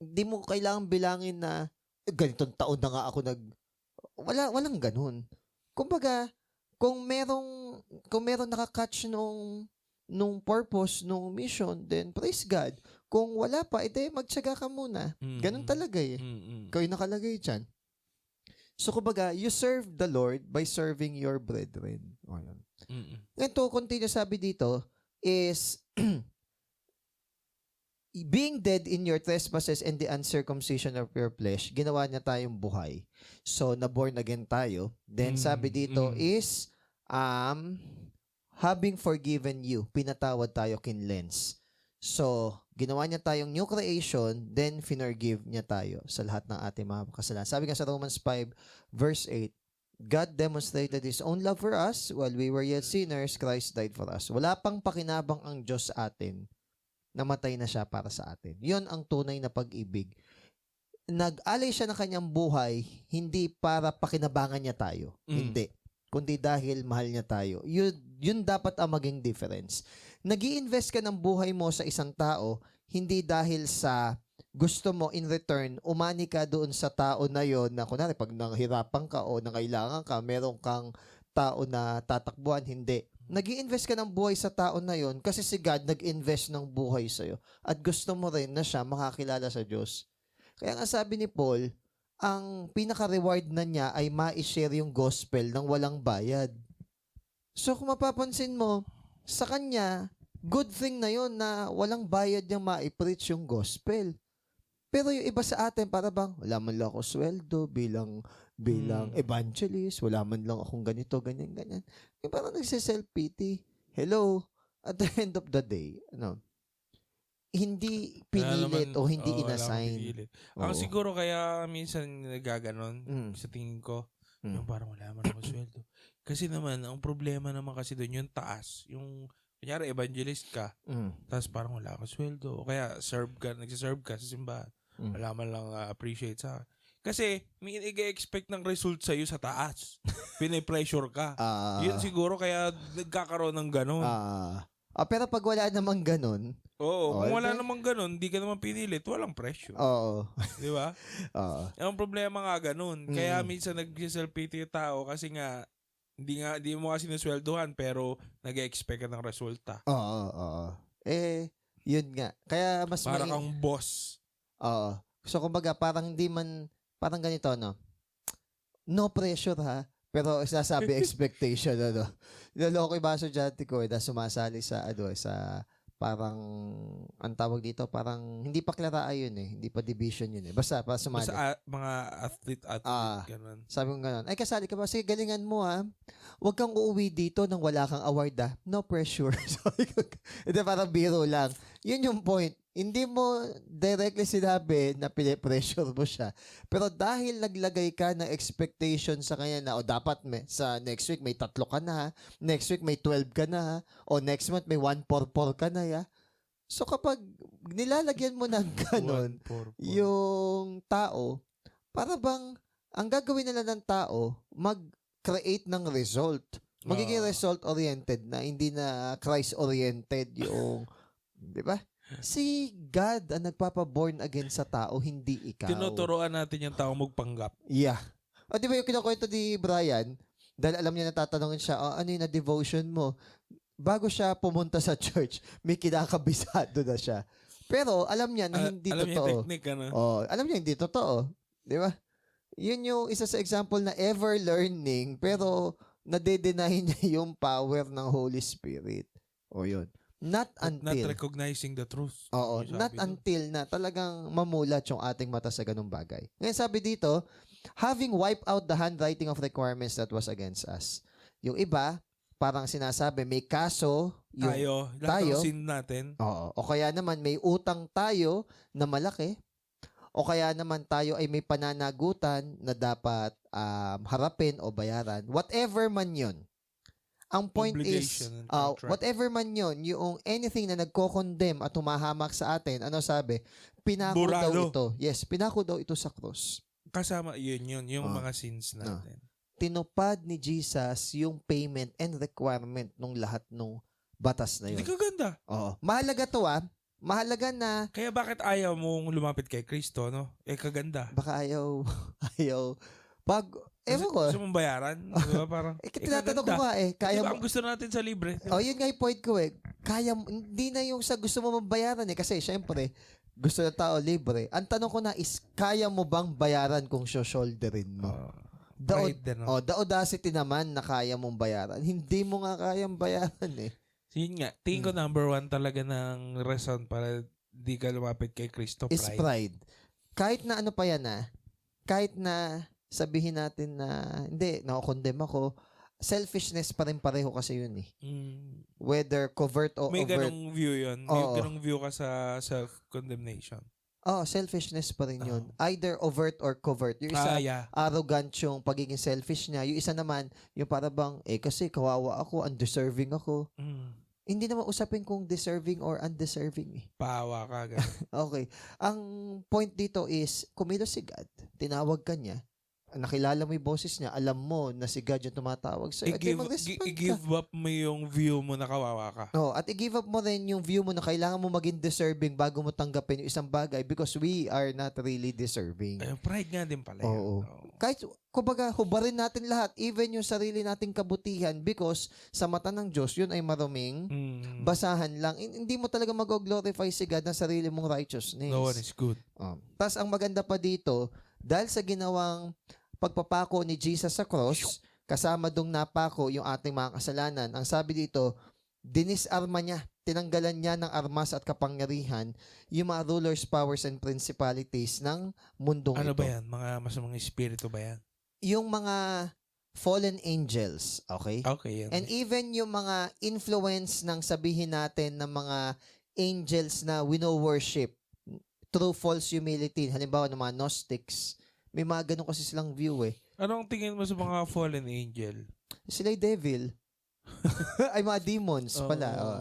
di mo kailangan bilangin na ganitong taon na nga ako walang ganun. Kumbaga, kung merong nakakatch nung purpose, nung mission, then praise God. Kung wala pa, edi magtiyaga ka muna. Ganun talaga eh. Ikaw yung nakalagay dyan. So, kumbaga, you serve the Lord by serving your brethren. Ito, continue sabi dito, is being dead in your trespasses and the uncircumcision of your flesh, ginawa niya tayong buhay. So, na-born again tayo. Then, sabi dito is, having forgiven you, pinatawad tayo kinlens. So, ginawa niya tayong new creation, then finorgive niya tayo sa lahat ng ating mga kasalanan. Sabi nga sa Romans 5, verse 8, God demonstrated His own love for us while we were yet sinners, Christ died for us. Wala pang pakinabang ang Diyos sa atin, namatay na siya para sa atin. Yon ang tunay na pag-ibig. nag-alay siya ng kanyang buhay hindi para pakinabangan niya tayo. Hindi. Kundi dahil mahal niya tayo. Yun dapat ang maging difference. Nag-i-invest ka ng buhay mo sa isang tao, hindi dahil sa gusto mo in return, umani ka doon sa tao na yon na kunwari pag nangihirapan ka o nangailangan ka, meron kang tao na tatakbuhan, hindi. Nag-i-invest ka ng buhay sa tao na yon kasi si God nag-invest ng buhay sa'yo at gusto mo rin na siya makakilala sa Diyos. Kaya nga sabi ni Paul, ang pinaka-reward na niya ay ma-share yung gospel ng walang bayad. So kung mapapansin mo, sa kanya, good thing na yon na walang bayad niyang ma-preach yung gospel. Pero yung iba sa atin, para bang, wala man lang ako sweldo bilang evangelist, wala man lang akong ganito, ganyan. Yung parang nagsiself-pity. Hello, at the end of the day, hindi pinilit o hindi inassign. Ang siguro kaya minsan nagaganon sa tingin ko, yung parang wala man ako sweldo. Kasi naman, ang problema naman kasi doon, yung taas. Yung, kunyari, evangelist ka, tapos parang wala akong sweldo. O kaya, nagsiserve ka sa simbahan. Wala man lang appreciate sa akin. Kasi, may nag-expect ng result sa'yo sa taas. Pinipressure ka. Yun siguro, kaya nagkakaroon ng ganon. Pero pag wala namang ganon, kung wala namang ganon, hindi ka naman pinilit, walang pressure. Di ba? Ang problema nga ganon. Kaya minsan nag-self-pity yung tao kasi nga, hindi mo kasi nasweldohan pero nag-expect ka ng resulta. Yun nga. Kaya mas para kang boss. So, kumbaga, parang parang ganito, no pressure, ha? Pero sasabi expectation, Niloloko yung mga estudyante ko, na sumasali sa, sa parang, ang tawag dito, parang, hindi pa klaraan yun, Hindi pa division yun, Basta, para sumali. Basta mga athlete, ganun. Sabi ko ganun. Ay, kasali ka ba? Sige, galingan mo, ha? Huwag kang uuwi dito nang wala kang award, ha? No pressure. Hindi, parang biro lang. Yun yung point. Hindi mo directly sinabi na pinipressure mo siya. Pero dahil naglagay ka ng expectation sa kanya na, dapat sa next week may 3 ka na, ha? Next week may 12 ka na, ha? O next month may 144 ka na, ya? So kapag nilalagyan mo ng ganon, yung tao, para bang, ang gagawin nila ng tao, mag-create ng result. Magiging result-oriented na, hindi na Christ-oriented yung, di ba? Si God ang nagpapa-born again sa tao, hindi ikaw. Tinuturoan natin yung tao magpanggap. Yeah. O di ba yung kinukwento ni Brian, dahil alam niya natatanungin siya, ano yung na-devotion mo? Bago siya pumunta sa church, may kinakabisado na siya. Pero alam niya na hindi alam totoo. Alam niya yung technique, alam niya hindi totoo. Di ba? Yun yung isa sa example na ever learning, pero nade-deny niya yung power ng Holy Spirit. Yun. Not recognizing the truth. Not until na talagang mamulat yung ating mata sa ganung bagay. Ngayon sabi dito, having wiped out the handwriting of requirements that was against us. Yung iba, parang sinasabi, may kaso yung tayo, sin natin. O kaya naman may utang tayo na malaki. O kaya naman tayo ay may pananagutan na dapat harapin o bayaran. Whatever man yun. Ang point is, whatever man yun, yung anything na nagko-condemn at humahamak sa atin, ano sabi? Pinako daw ito. Yes, pinako daw ito sa cross. Kasama yung mga sins natin. Tinupad ni Jesus yung payment and requirement ng lahat ng batas na yun. Hindi kaganda. Mahalaga to, Mahalaga na. Kaya bakit ayaw mong lumapit kay Kristo, no? Kaganda. Baka ayaw. Ewan ko. Gusto mong bayaran? Diba? Parang, tinatanong ko nga Kaya diba ang gusto natin sa libre? Diba? Yun nga yung point ko Kaya, hindi na yung sa gusto mo mabayaran Kasi syempre, gusto na tao libre. Ang tanong ko na is, kaya mo bang bayaran kung shoulderin mo? The audacity naman na kaya mong bayaran. Hindi mo nga kayang bayaran Yun nga. Tingin ko number 1 talaga ng reason para di ka lumapit kay Kristo. Is pride. Kahit na ano pa yan kahit na sabihin natin na hindi, nako-condemn ako, selfishness pa rin pareho kasi yun Whether covert o may overt. May ganong view yun. May ganong view ka sa self-condemnation. Selfishness pa rin yun. Either overt or covert. Yung isa, arrogant yung pagiging selfish niya. Yung isa naman, yung para bang, kasi kawawa ako, undeserving ako. hindi naman usapin kung deserving or undeserving eh. Paawa ka. Ganun. Okay. Ang point dito is, kumilos si God, tinawag ka niya, nakilala mo yung boses niya, alam mo na si God yung tumatawag sa'yo, at mag-respond ka. I-give up mo yung view mo na kawawa ka. Oh, at i-give up mo rin yung view mo na kailangan mo maging deserving bago mo tanggapin yung isang bagay because we are not really deserving. Ay, pride nga din pala Oo. yun. Oo. Kahit, kumbaga, hubarin natin lahat, even yung sarili nating kabutihan because sa mata ng Diyos, yun ay maruming basahan lang. Hindi mo talaga mag-glorify si God ng sarili mong righteousness. No one is good. Tapos ang maganda pa dito, dahil sa ginawang pagpapako ni Jesus sa cross, kasama dong napako yung ating mga kasalanan. Ang sabi dito, dinisarma niya, tinanggalan niya ng armas at kapangyarihan yung mga rulers, powers, and principalities ng mundong Ano ito. ba yan? Mga masamang espiritu ba yan? Yung mga fallen angels, okay? Okay, yan. And even yung mga influence ng sabihin natin ng mga angels na wino-worship through false humility, halimbawa ng mga Gnostics, may mga ganun kasi silang view eh. Anong tingin mo sa mga fallen angel? Sila'y devil. Ay, mga demons pala. Oh.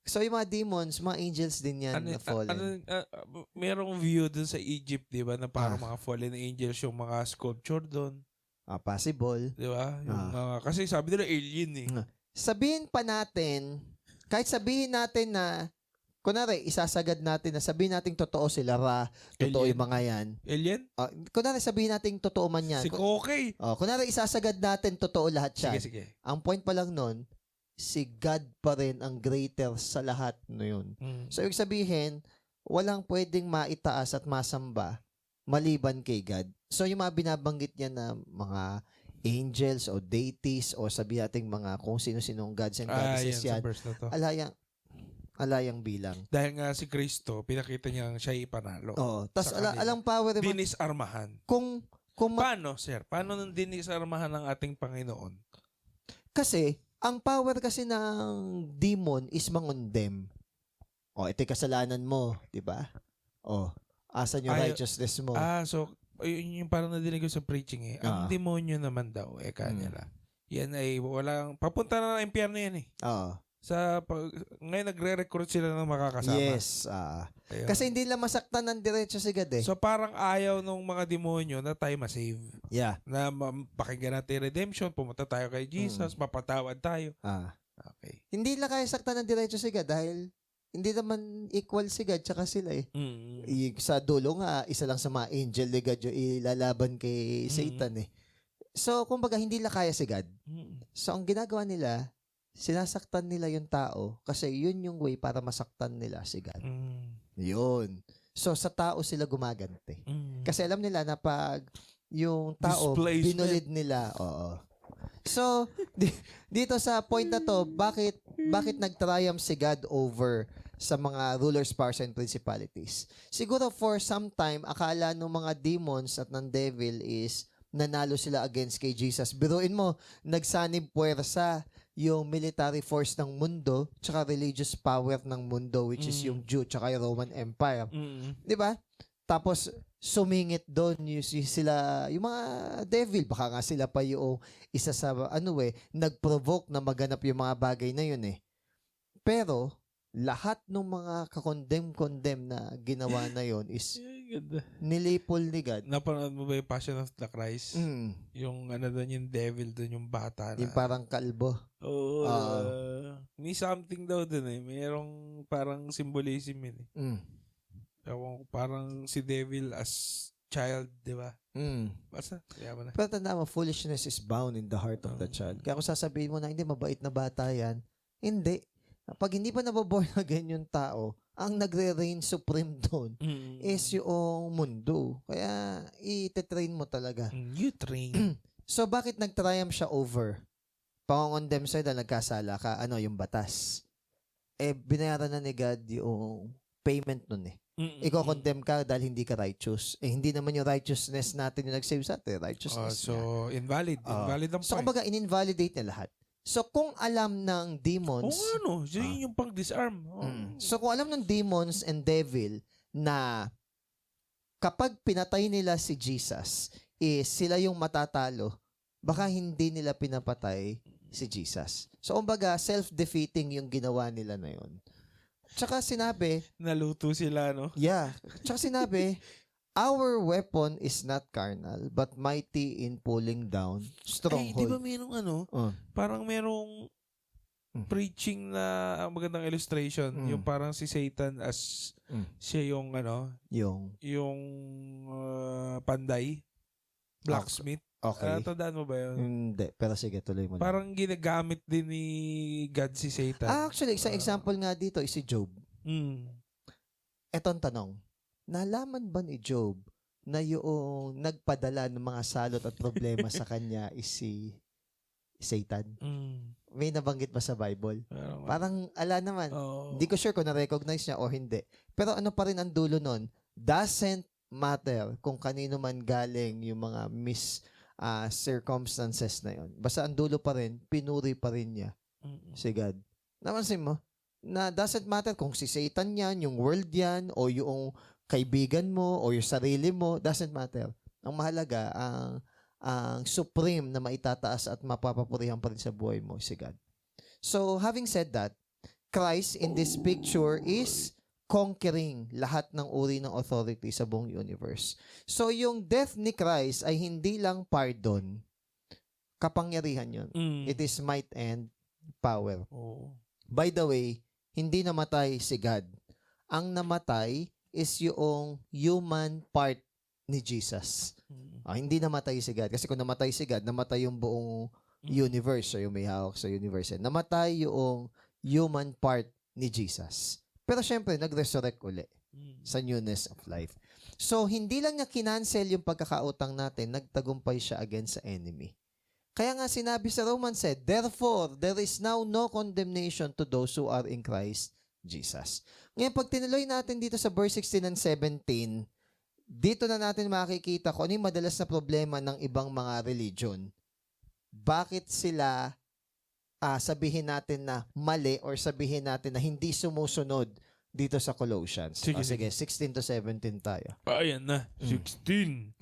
So, yung mga demons, mga angels din yan na fallen. Merong view dun sa Egypt, di ba, na parang mga fallen angels yung mga sculpture dun. Possible. Di ba? Yung kasi sabi nila alien eh. Sabihin pa natin, kahit sabihin natin na, kunwari, isasagad natin na sabihin natin totoo sila totoo Alien. yung mga yan. Alien? Kunwari, sabihin natin totoo man yan. Si Kokey. Kunwari, isasagad natin totoo lahat siya. Sige. Ang point pa lang nun, si God pa rin ang greater sa lahat na yun. So, ibig sabihin, walang pwedeng maitaas at masamba maliban kay God. So, yung mga binabanggit niya na mga angels o deities o sabi nating mga kung sino-sinong gods and goddesses yan, Sa verse na to. alayang bilang. Dahil nga si Kristo, pinakita niyang siya ipanalo. Oo. Tapos Sa kanila. alang power naman. Dinisarmahan. Paano, sir? Paano nang dinisarmahan ng ating Panginoon? Kasi, ang power kasi ng demon is mangondem. Ito yung kasalanan mo, di ba? Asan yung righteousness mo? So, yun yung parang nadinig ko sa preaching eh. Ang demonyo naman daw, kanila. Yan ay walang, papunta na ng impyerno yan eh. Oo. Ngayon nagre-recruit sila ng makakasama. Yes. Kasi hindi lang masaktan ng diretso si God eh. So parang ayaw ng mga demonyo na tayo masave. Yeah. Na pakinggan natin redemption, pumunta tayo kay Jesus, mapatawad tayo. Okay. Hindi lang kaya saktan ng diretso si God dahil hindi naman equal si God tsaka sila eh. Sa dulo nga, isa lang sa mga angel ni God yung ilalaban kay Satan eh. So, kumbaga, hindi lang kaya si God. So, ang ginagawa nila, sinasaktan nila yung tao kasi yun yung way para masaktan nila si God. Yun. So, sa tao sila gumagante. Kasi alam nila na pag yung tao, binulid nila. Oo. So, dito sa point na to, bakit nag-triumph si God over sa mga rulers, powers, and principalities? Siguro for some time, akala ng mga demons at ng devil is nanalo sila against kay Jesus. Biruin mo, nagsanib puwersa yung military force ng mundo tsaka religious power ng mundo which is yung Jew tsaka yung Roman Empire. 'Di ba? Tapos sumingit doon yung mga devil, baka nga sila pa yung isa sa nag-provoke na maganap yung mga bagay na yun eh. Pero lahat ng mga kakondem-condemn na ginawa na yon is nilipol ni God. Napanood mo ba yung Passion of the Christ? Yung doon, yung devil doon, yung bata na. Yung parang kalbo. Oo. May something daw doon eh. Mayroong parang symbolism yun eh. Parang si devil as child, di ba? Basta, kaya mo na. Pero tanda mo, foolishness is bound in the heart of the child. Kaya kung sasabihin mo na hindi, mabait na bata yan, hindi. Pag hindi pa nababorn again yung tao, ang nagre-reign supreme doon is yung mundo. Kaya, ite-train mo talaga. You train. So, bakit nag-triumph siya over? Pangongondem sa'yo dahil nagkasala ka, yung batas. Binayaran na ni God yung payment nun eh. Iko-condemn ka dahil hindi ka righteous. Hindi naman yung righteousness natin yung nag-save sa atin. Righteousness so, invalid. Invalid ang point. So, kumbaga, in-invalidate niya lahat. So, kung alam ng demons... yun yung pang-disarm. So, kung alam ng demons and devil na kapag pinatay nila si Jesus, sila yung matatalo, baka hindi nila pinapatay si Jesus. So, kumbaga, self-defeating yung ginawa nila na yun. Tsaka sinabi, Naluto sila, no? yeah, tsaka sinabi, our weapon is not carnal, but mighty in pulling down Ay, di ba stronghold. merong ano? Oh. Parang merong Mm. preaching na ang magandang illustration. Mm. Yung parang si Satan as siya yung ano, Yung, panday. Blacksmith. okay. Tandaan mo ba yun? Hindi, pero sige, tuloy mo lang. Parang ginagamit din ni God si Satan. Actually, isang example nga dito is si Job. Mm. Etong tanong, nalaman ba ni Job na yung nagpadala ng mga salot at problema sa kanya is si Satan? Mm. May nabanggit ba sa Bible? Parang ala naman. Oo. Hindi ko sure kung na-recognize niya o hindi. Pero ano pa rin ang dulo nun? Doesn't matter kung kanino man galing yung mga circumstances na yon. Basta ang dulo pa rin, pinuri pa rin niya si God. Namansin mo? Na doesn't matter kung si Satan yan, yung world yan, o yung kaibigan mo, o yung sarili mo, doesn't matter. Ang mahalaga, ang supreme na maitataas at mapapapurihan pa rin sa buhay mo, si God. So, having said that, Christ in this picture is conquering lahat ng uri ng authority sa buong universe. So, yung death ni Christ ay hindi lang pardon, kapangyarihan yun. Mm. It is might and power. Oo. By the way, hindi namatay si God. Ang namatay is yung human part ni Jesus. Hindi namatay si God. Kasi kung namatay si God, namatay yung buong universe. So, yung may hawak sa universe. Namatay yung human part ni Jesus. Pero syempre, nag-resurrect uli sa newness of life. So, hindi lang niya kinancel yung pagkakautang natin, nagtagumpay siya against sa enemy. Kaya nga sinabi sa Romans said, therefore, there is now no condemnation to those who are in Christ Jesus. Ngayon, pag tinuloy natin dito sa verse 16 and 17, dito na natin makikita kung ano yung madalas na problema ng ibang mga religion. Bakit sila sabihin natin na mali or sabihin natin na hindi sumusunod dito sa Colossians? Sige, Sige, 16 to 17 tayo. Ayan na, 16.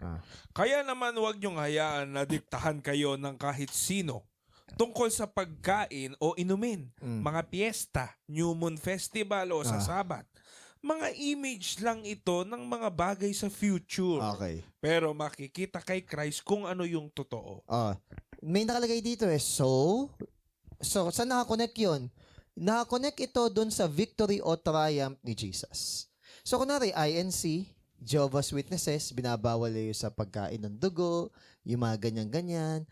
Kaya naman huwag niyong hayaan na diktahan kayo ng kahit sino tungkol sa pagkain o inumin, mga piyesta, New Moon Festival o sa Sabat. Mga image lang ito ng mga bagay sa future. Okay. Pero makikita kay Christ kung ano yung totoo. May nakalagay dito So, saan nakakonect yun? Nakakonect ito dun sa victory o triumph ni Jesus. So, kunwari, INC, Jehovah's Witnesses, binabawal yung sa pagkain ng dugo, yung mga ganyan-ganyan.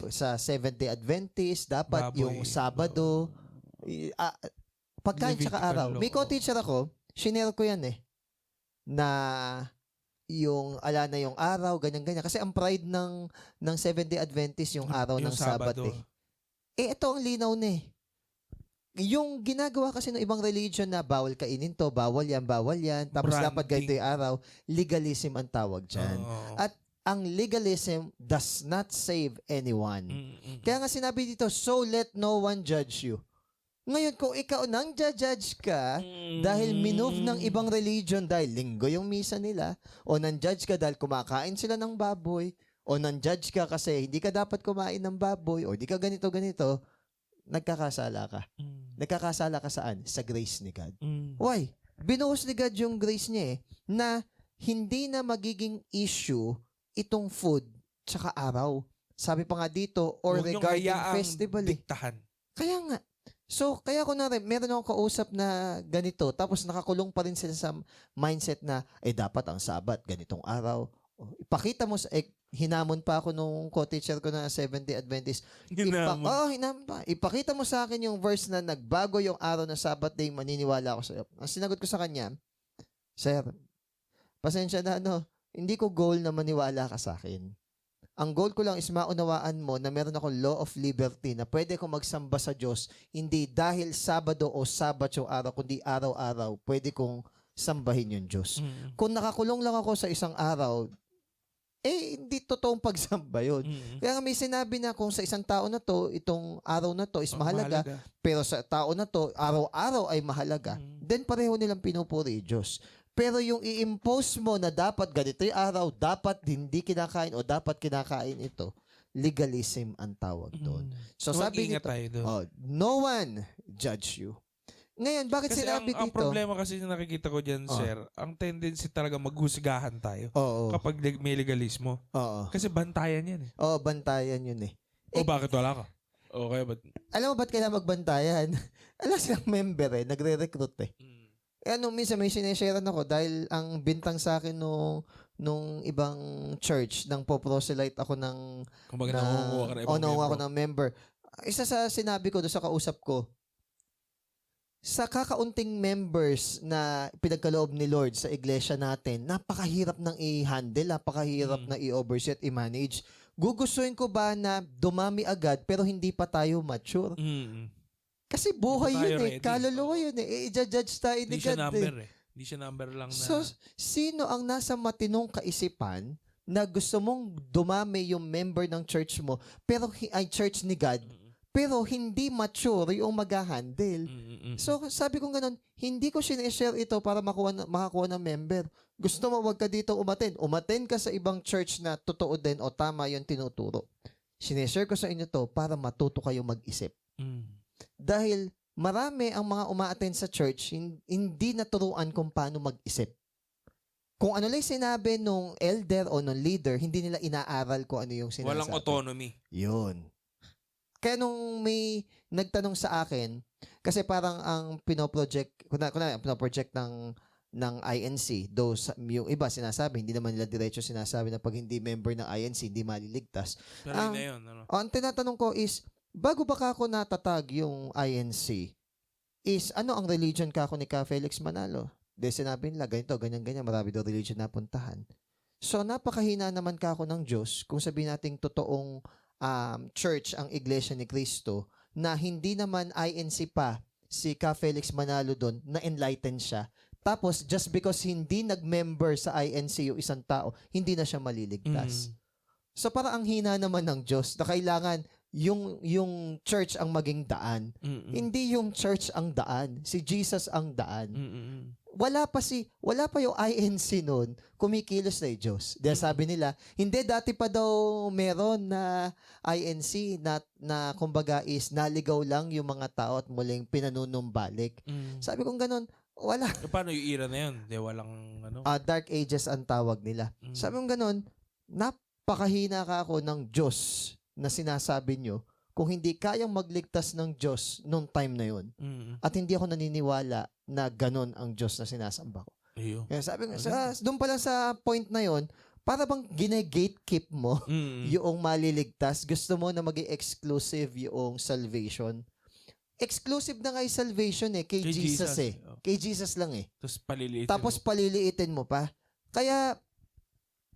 Sa Seventh-day Adventist, dapat Baboy. yung Sabado, pagkain tsaka araw. May co-teacher ako, shinare ko yan na yung ala na yung araw, ganyan-ganyan. Kasi ang pride ng Seventh-day Adventist yung araw ng Sabat ito ang linaw yung ginagawa kasi ng ibang religion na bawal kainin to, bawal yan, tapos Branding. dapat ganito yung araw, legalism ang tawag dyan. At ang legalism does not save anyone. Kaya nga sinabi dito, so let no one judge you. Ngayon, kung ikaw nang judge ka dahil minove ng ibang religion dahil linggo yung misa nila, o nang judge ka dahil kumakain sila ng baboy, o nang judge ka kasi hindi ka dapat kumain ng baboy, o hindi ka ganito, nagkakasala ka. Nagkakasala ka saan? Sa grace ni God. Why? Binuhos ni God yung grace niya na hindi na magiging issue itong food tsaka araw. Sabi pa nga dito, or regarding festival diktahan. Kaya nga. So, kaya ko na rin, meron akong kausap na ganito, tapos nakakulong pa rin sila sa mindset na, dapat ang Sabat, ganitong araw. Ipakita mo hinamon pa ako nung co-teacher ko na Seventh-day Adventist. Hinamon pa. Ipakita mo sa akin yung verse na nagbago yung araw na Sabbath day, maniniwala ako sa iyo. Ang sinagot ko sa kanya, Sir, pasensya na hindi ko goal na maniwala ka sa akin. Ang goal ko lang is maunawaan mo na meron akong law of liberty na pwede kong magsamba sa Diyos, hindi dahil Sabado o Sabat yung araw, kundi araw-araw, pwede kong sambahin yung Diyos. Kung nakakulong lang ako sa isang araw, hindi totoong pagsamba yun. Kaya may sinabi na kung sa isang tao na to, itong araw na to is mahalaga, pero sa tao na to, araw-araw ay mahalaga, then pareho nilang pinupuri Diyos. Pero yung i-impose mo na dapat ganito yung araw, dapat hindi kinakain o dapat kinakain ito, legalism ang tawag doon. So sabi Mag-ingat nito, tayo doon. no one judge you. Ngayon, bakit Kasi sinabi ang dito? problema kasi na nakikita ko dyan, sir, ang tendency talaga maghusgahan tayo Oo. kapag may legalismo. Oo. Kasi bantayan yan eh. Oo, bantayan yun eh. O bakit wala ka? Okay, but... Alam mo ba't kailangan magbantayan? Alam silang member eh, nagre-recruit eh. Minsan may sinesharean ako dahil ang bintang sa akin nung ibang church, nang po-proselyte ako ng... Kumbaga nangunguha ka na ibang nangunguha ako membro. ng member. Isa sa sinabi ko doon sa kausap ko, sa kakaunting members na pinagkaloob ni Lord sa iglesia natin, napakahirap nang i-handle, napakahirap na i-oversee at i-manage. Gugustuhin ko ba na dumami agad pero hindi pa tayo mature? Kasi buhay Hindi pa tayo yun eh, ready. kaluluwa yun eh. I-judge tayo ni Hindi siya God number eh. Hindi siya number lang na... So, sino ang nasa matinong kaisipan na gusto mong dumami yung member ng church mo, pero ay church ni God, pero hindi mature yung mag-handle? So, sabi ko ganun, hindi ko sinishare ito para makakuha ng member. Gusto mo, wag ka dito umattend. Umattend ka sa ibang church na totoo din o tama yung tinuturo. Sinishare ko sa inyo to para matuto kayo mag-isip. Dahil marami ang mga uma-attend sa church, hindi naturuan kung paano mag-isip. Kung ano lang sinabi nung elder o nung leader, hindi nila inaaral kung ano yung sinasabi. Walang autonomy. Yun. Kaya nung may nagtanong sa akin, kasi parang ang pinoproject ng INC, though yung iba sinasabi, hindi naman nila diretso sinasabi na pag hindi member ng INC, hindi maliligtas. Pero yun na yun. Ano? Ang tinatanong ko is, bago ba ako natatag yung INC, is ano ang religion ka ako ni Ka Felix Manalo? Dahil sinabi nila, ganito, ganyan, marami daw religion na puntahan. So, napakahina naman ka ako ng Diyos kung sabihin nating totoong church ang Iglesia ni Cristo na hindi naman INC pa si Ka Felix Manalo doon na enlighten siya. Tapos, just because hindi nag-member sa INC yung isang tao, hindi na siya maliligtas. So, para ang hina naman ng Diyos na kailangan yung church ang maging daan. Hindi yung church ang daan. Si Jesus ang daan. Wala pa yung INC noon, kumikilos na yung Diyos. Dahil sabi nila, hindi, dati pa daw meron na INC na kumbaga is naligaw lang yung mga tao at muling pinanunumbalik. Sabi kong ganun, wala. Paano yung era na yun? Di walang ano? Dark Ages ang tawag nila. Sabi kong ganun, napakahina ka ako ng Diyos na sinasabi nyo kung hindi kayang magligtas ng Diyos nung time na yun. At hindi ako naniniwala na ganun ang Diyos na sinasamba ko. Kaya sabi ko, doon pa lang sa point na yun, para bang gine-gatekeep mo yung maliligtas, gusto mo na maging exclusive yung salvation. Exclusive na nga yung salvation kay Jesus eh. Kay Jesus lang eh. Tapos paliliitin mo pa. Kaya,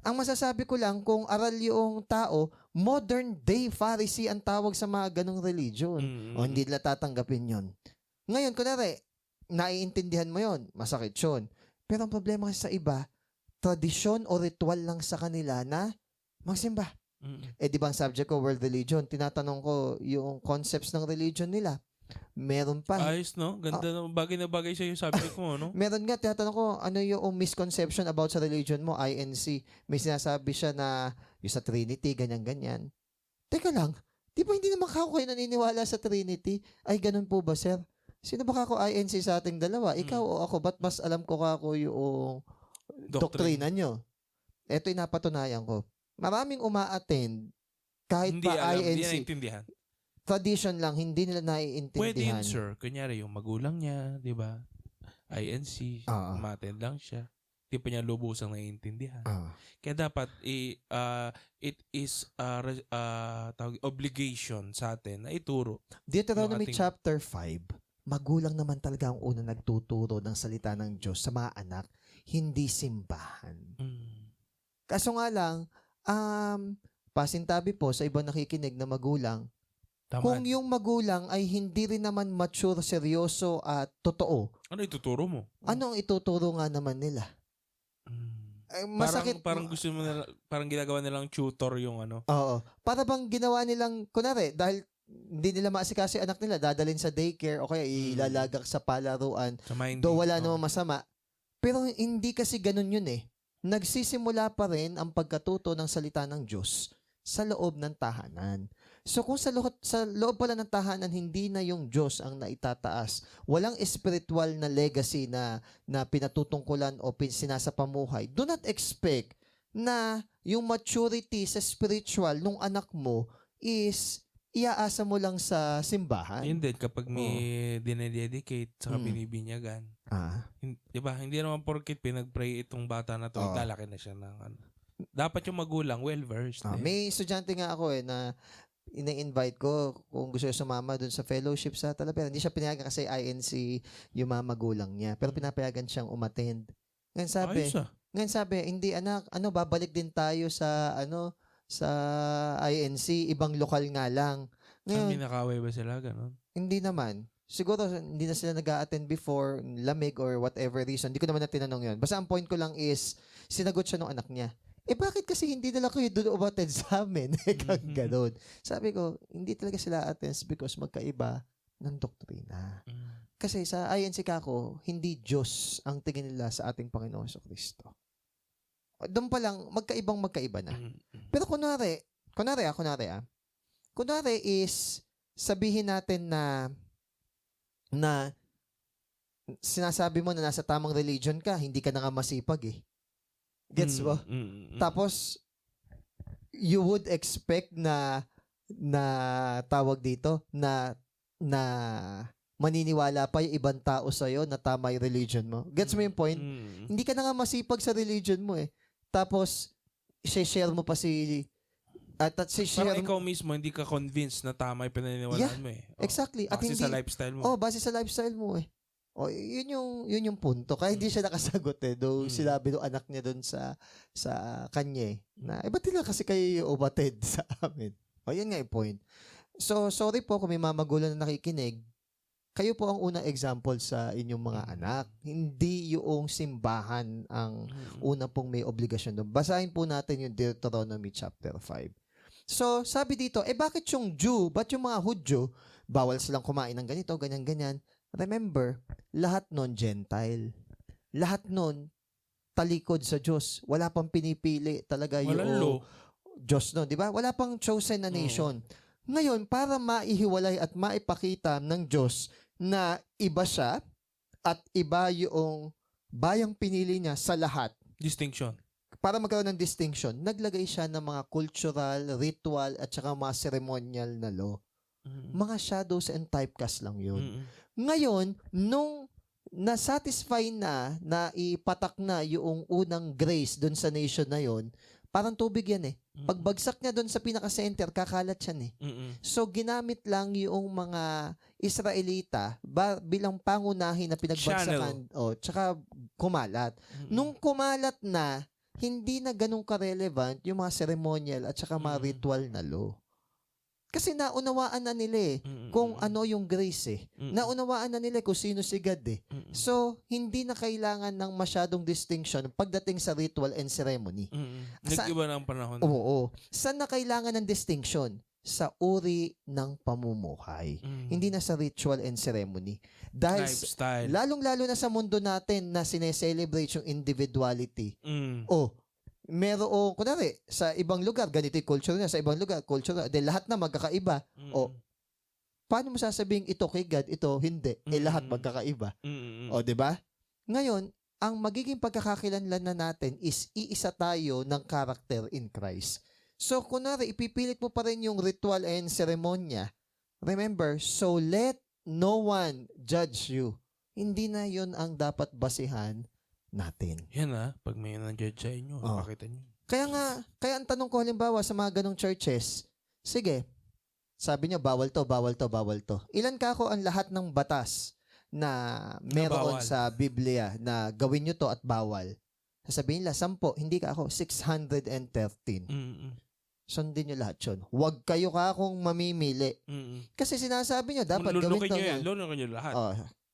ang masasabi ko lang, kung aral yung tao, modern day Pharisee ang tawag sa mga ganong religion. O hindi nila tatanggapin yun. Ngayon, kunwari, naiintindihan mo yun, masakit yun. Pero ang problema kasi sa iba, tradisyon o ritual lang sa kanila na magsimba. Di ba ang subject ko, world religion, tinatanong ko yung concepts ng religion nila. Meron pa. Ayos, no? Ganda na bagay sa'yo yung subject mo, no? Meron nga, tinatanong ko, ano yung misconception about sa religion mo, INC. May sinasabi siya na yung sa Trinity, ganyan-ganyan. Teka lang, di ba hindi naman kayo naniniwala sa Trinity? Ay, ganun po ba, sir? Sino ba kako INC sa ating dalawa? Ikaw o ako? Ba't mas alam ko kako yung doktrina nyo? Ito yung napatunayan ko. Maraming uma-attend kahit hindi pa alam, INC. hindi naiintindihan. Tradition lang, hindi nila naiintindihan. Pwede yun, sir. Kunyari, yung magulang niya, di ba? INC, umattend lang siya. Di pa niya lubusang naiintindihan. Kaya dapat, it is obligation sa atin na ituro. Deuteronomy chapter 5, magulang naman talaga ang unang nagtuturo ng salita ng Diyos sa mga anak, hindi simbahan. Kaso nga lang, pasintabi po sa ibang nakikinig na magulang, kung yung magulang ay hindi rin naman mature, seryoso at totoo. Ano ituturo mo? Ano ang ituturo nga naman nila? Masakit. Parang gusto mo na, parang ginagawa nilang tutor yung ano. Oo. Para bang ginawa nilang, kunwari, dahil hindi nila maasikaso yung anak nila, dadalhin sa daycare o kaya ilalagak sa palaruan. Do wala namang masama. Pero hindi kasi ganun yun eh. Nagsisimula pa rin ang pagkatuto ng salita ng Diyos sa loob ng tahanan. So kung sa loob pala ng tahanan, hindi na yung Diyos ang naitataas. Walang spiritual na legacy na pinatutungkulan o sinasapamuhay. Do not expect na yung maturity sa spiritual nung anak mo is iaasa mo lang sa simbahan. Yun din, kapag may dinededicate sa binibinyagan. Diba? Hindi naman porkit pinag-pray itong bata na to, lalaki na siya ng ano. Dapat yung magulang well-versed. May estudyante nga ako na ina-invite ko kung gusto niya sumama dun sa fellowship sa Talavera. Hindi siya pinayagan kasi INC yung mga magulang niya. Pero pinapayagan siyang umattend. Ngayon sabi, hindi anak, babalik din tayo sa INC, ibang lokal nga lang. Ngayon, nakaway ba sila? Ganon? Hindi naman. Siguro hindi na sila nag-a-attend before, lamig or whatever reason. Hindi ko naman na tinanong yun. Basta ang point ko lang is, sinagot siya ng anak niya. Bakit kasi hindi nila kayo doon umattend sa amin? Ganon. Sabi ko, hindi talaga sila attends because magkaiba ng doktrina. Kasi sa INC kako, hindi Diyos ang tingin nila sa ating Panginoon Kristo. Doon pa lang, magkaiba na. Pero kunwari is, sabihin natin na sinasabi mo na nasa tamang religion ka, hindi ka na nga masipag eh. Gets mo? Tapos, you would expect na tawag dito, na maniniwala pa yung ibang tao sa'yo na tama yung religion mo. Gets mo yung point? Hindi ka na nga masipag sa religion mo eh. Tapos, share mo pa parang ikaw mismo, hindi ka convinced na tama yung pinaniniwalaan mo eh. Exactly. At base sa lifestyle mo. Base sa lifestyle mo eh. Yun yung punto. Kaya hindi siya nakasagot eh. Though sinabi ng anak niya doon sa kanya eh. Na, ba't nila kasi kayo umatid sa amin? Yun nga yung point. So, sorry po kung may mamagulang na nakikinig. Kayo po ang unang example sa inyong mga anak. Hindi yung simbahan ang una pong may obligasyon doon. Basahin po natin yung Deuteronomy chapter 5. So, sabi dito, bakit yung Jew, ba't yung mga Hudyo, bawal silang kumain ng ganito, ganyan-ganyan? Remember, lahat nun Gentile. Lahat nun talikod sa Diyos. Wala pang pinipili talaga yung Diyos nun, di ba? Wala pang chosen na nation. Ngayon, para maihiwalay at maipakita ng Diyos na iba siya at iba yung bayang pinili niya sa lahat. Distinction. Para magkaroon ng distinction, naglagay siya ng mga cultural, ritual, at saka mga ceremonial na law. Mga shadows and typecast lang yun. Ngayon, nung na-satisfy na ipatak na yung unang grace doon sa nation na yon, parang tubig yan eh. Pagbagsak niya doon sa pinaka-center, kakalat yan eh. So, ginamit lang yung mga Israelita bilang pangunahin na pinagbagsakan. Tsaka kumalat. Nung kumalat na, hindi na ganun ka-relevant yung mga ceremonial at saka mga ritual na law. Kasi naunawaan na nila eh kung ano yung grace eh. Naunawaan na nila kung sino si God eh. So, hindi na kailangan ng masyadong distinction pagdating sa ritual and ceremony. Nag-iba na ang panahon. Oo. Saan na kailangan ng distinction? Sa uri ng pamumuhay. Hindi na sa ritual and ceremony. Dahil lifestyle. Lalong-lalo na sa mundo natin na sineselebrate yung individuality. Merong, kunwari, sa ibang lugar, ganito yung culture niya, sa ibang lugar, culture niya, lahat na magkakaiba. Paano mo sasabing ito kay God, ito hindi? Lahat magkakaiba. Di ba? Ngayon, ang magiging pagkakakilanlan na natin is iisa tayo ng character in Christ. So, kunwari, ipipilit mo pa rin yung ritual and seremonya. Remember, so let no one judge you. Hindi na yun ang dapat basihan natin. Yan pag may nang-judge sa inyo, pakita nyo. Kaya ang tanong ko halimbawa sa mga ganong churches, sige, sabi niyo bawal to, bawal to, bawal to. Ilan kako ang lahat ng batas na meron sa Biblia na gawin nyo to at bawal? Sasabihin nila, 10, hindi ka ako, 613. Sundin nyo lahat yun. Huwag kayo kakong mamimili. Kasi sinasabi nyo, dapat gawin to. Lulukin nyo lahat.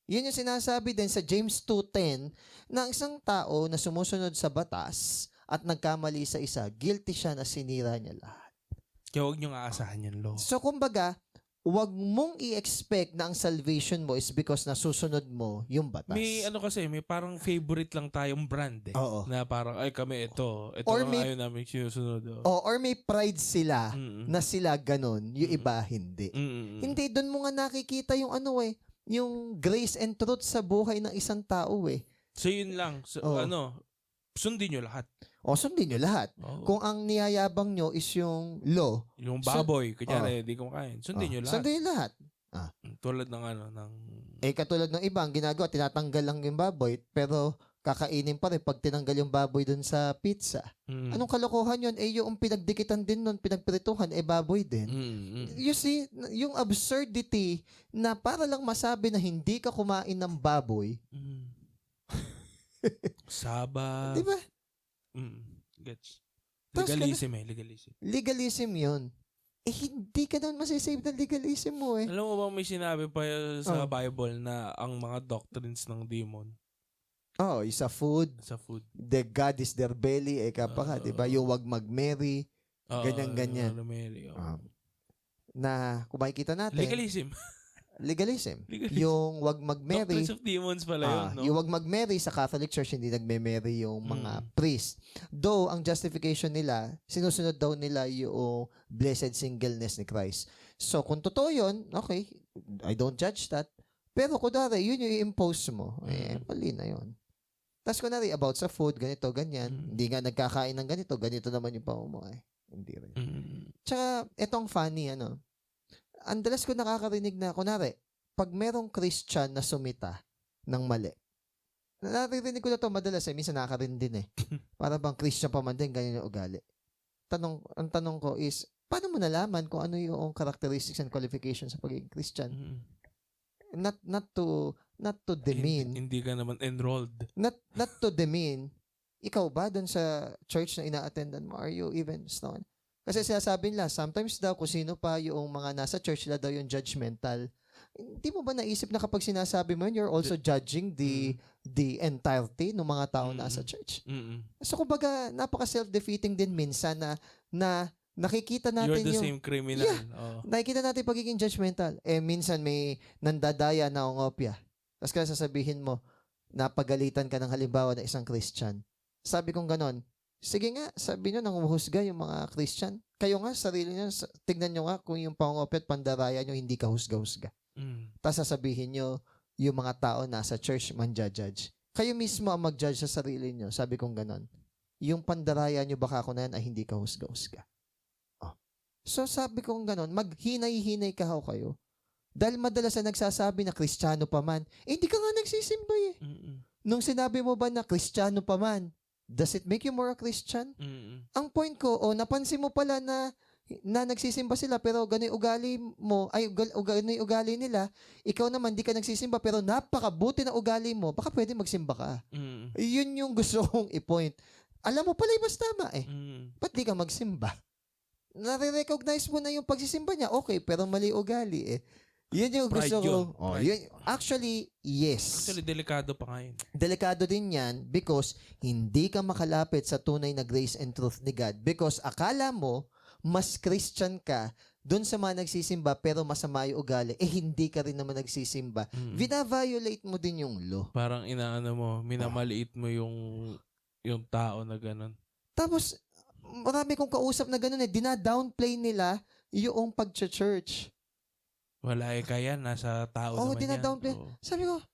Yun yung sinasabi din sa James 2:10 na ang isang tao na sumusunod sa batas at nagkamali sa isa, guilty siya na sinira niya lahat. Kaya huwag nyo aasahan yung law. So, kumbaga, wag mong i-expect na ang salvation mo is because nasusunod mo yung batas. May ano kasi, may parang favorite lang tayong brand eh. Oo. Na parang, ay kami ito Or lang may- ayaw namin sinusunod. Or may pride sila Mm-mm. na sila ganun, yung Mm. iba hindi. Mm-mm. Hindi, doon mo nga nakikita yung ano yung grace and truth sa buhay ng isang tao eh. So yun lang. So, Oo. sundin nyo lahat. O sundin nyo lahat. Oo. Kung ang niyayabang nyo is yung law, Yung baboy, kunyari, di kumakain. Sundin nyo lahat. sundin nyo lahat. Tulad ng ng... Katulad ng iba, ang ginagawa, tinatanggal lang yung baboy, pero kakainin pa rin pag tinanggal yung baboy dun sa pizza. Anong kalokohan yun? Yung pinagdikitan din nun, pinagprituhan, baboy din. You see, yung absurdity na para lang masabi na hindi ka kumain ng baboy. Saba. Di ba? Gets. Tapos Legalism legalism. Legalism yun. Hindi ka naman masisave ng legalism mo eh. Alam mo ba may sinabi pa sa Bible na ang mga doctrines ng demon Sa food. sa food. The God is their belly. Di ba? Yung wag mag-marry. Ganyan-ganyan. Na kung makikita natin. Legalism. Legalism. Yung wag mag-marry. Doctrines of demons pala yun, no? Yung wag mag-marry sa Catholic Church, hindi nagme-marry yung mga priest. Though, ang justification nila, sinusunod daw nila yung blessed singleness ni Christ. So, kung totoo yun, okay, I don't judge that. Pero, kunwari, yun yung i-impose mo. Mali na yun. Tapos, kunwari, about sa food, ganito, ganyan. Hindi nga nagkakain ng ganito naman yung pamumuhay. Hindi rin. Tsaka, etong funny, ang dalas ko nakakarinig na, kunwari, pag merong Christian na sumita ng mali, naririnig ko na to madalas minsan nakakarinig din Para bang Christian pa man din, ganyan yung ugali. Ang tanong ko is, paano mo nalaman kung ano yung characteristics and qualifications sa pagiging Christian? Not to demean. Hindi ka naman enrolled. Not to demean. Ikaw ba dun sa church na ina-attendan mo? Are you even stone? Kasi sinasabi nila, sometimes daw kung sino pa yung mga nasa church nila daw yung judgmental. Hindi mo ba naisip na kapag sinasabi mo yun, you're also judging the entirety ng mga tao nasa church? So kumbaga, napaka-self-defeating din minsan na nakikita natin You're the same criminal. Yeah. Nakikita natin pagiging judgmental. Minsan may nandadaya na ongopya. Tapos kaya sasabihin mo, napagalitan ka ng halimbawa na isang Christian. Sabi kong ganon, sige nga, sabi nyo, nanguhusga yung mga Christian. Kayo nga, sarili nyo, tignan nyo nga kung yung pangopet, pandaraya nyo, hindi ka husga-husga. Tapos sasabihin nyo, yung mga tao nasa church, manja-judge. Kayo mismo ang mag-judge sa sarili nyo. Sabi kong ganon. Yung pandaraya nyo baka ako na yan ay hindi ka husga-husga. So sabi kong ganon, maghinay-hinay ka kayo. Dahil madalas na nagsasabi na Kristiyano pa man, hindi ka nga nagsisimba Nung sinabi mo ba na Kristiyano pa man, does it make you more a Christian? Ang point ko, napansin mo pala na nagsisimba sila pero ganun yung ugali mo, ganun yung ugali nila, ikaw naman di ka nagsisimba pero napakabuti na ugali mo, baka pwede magsimba ka. Yun yung gusto kong i-point. Alam mo pala yung mas tama Ba't di ka magsimba? Nare-recognize mo na yung pagsisimba niya, okay, pero mali ugali Yun yung gusto ko. Actually, yes. Actually, delikado pa nga yun. Delikado din yan because hindi ka makalapit sa tunay na grace and truth ni God because akala mo mas Christian ka doon sa mga nagsisimba pero masama yung ugali, hindi ka rin naman nagsisimba. Vina-violate mo din yung law. Parang minamaliit mo yung tao na gano'n. Tapos, marami kong kausap na gano'n dina-downplay nila yung pag-church. Wala kaya, nasa tao naman yan. Dina-downplay. Sabi ko,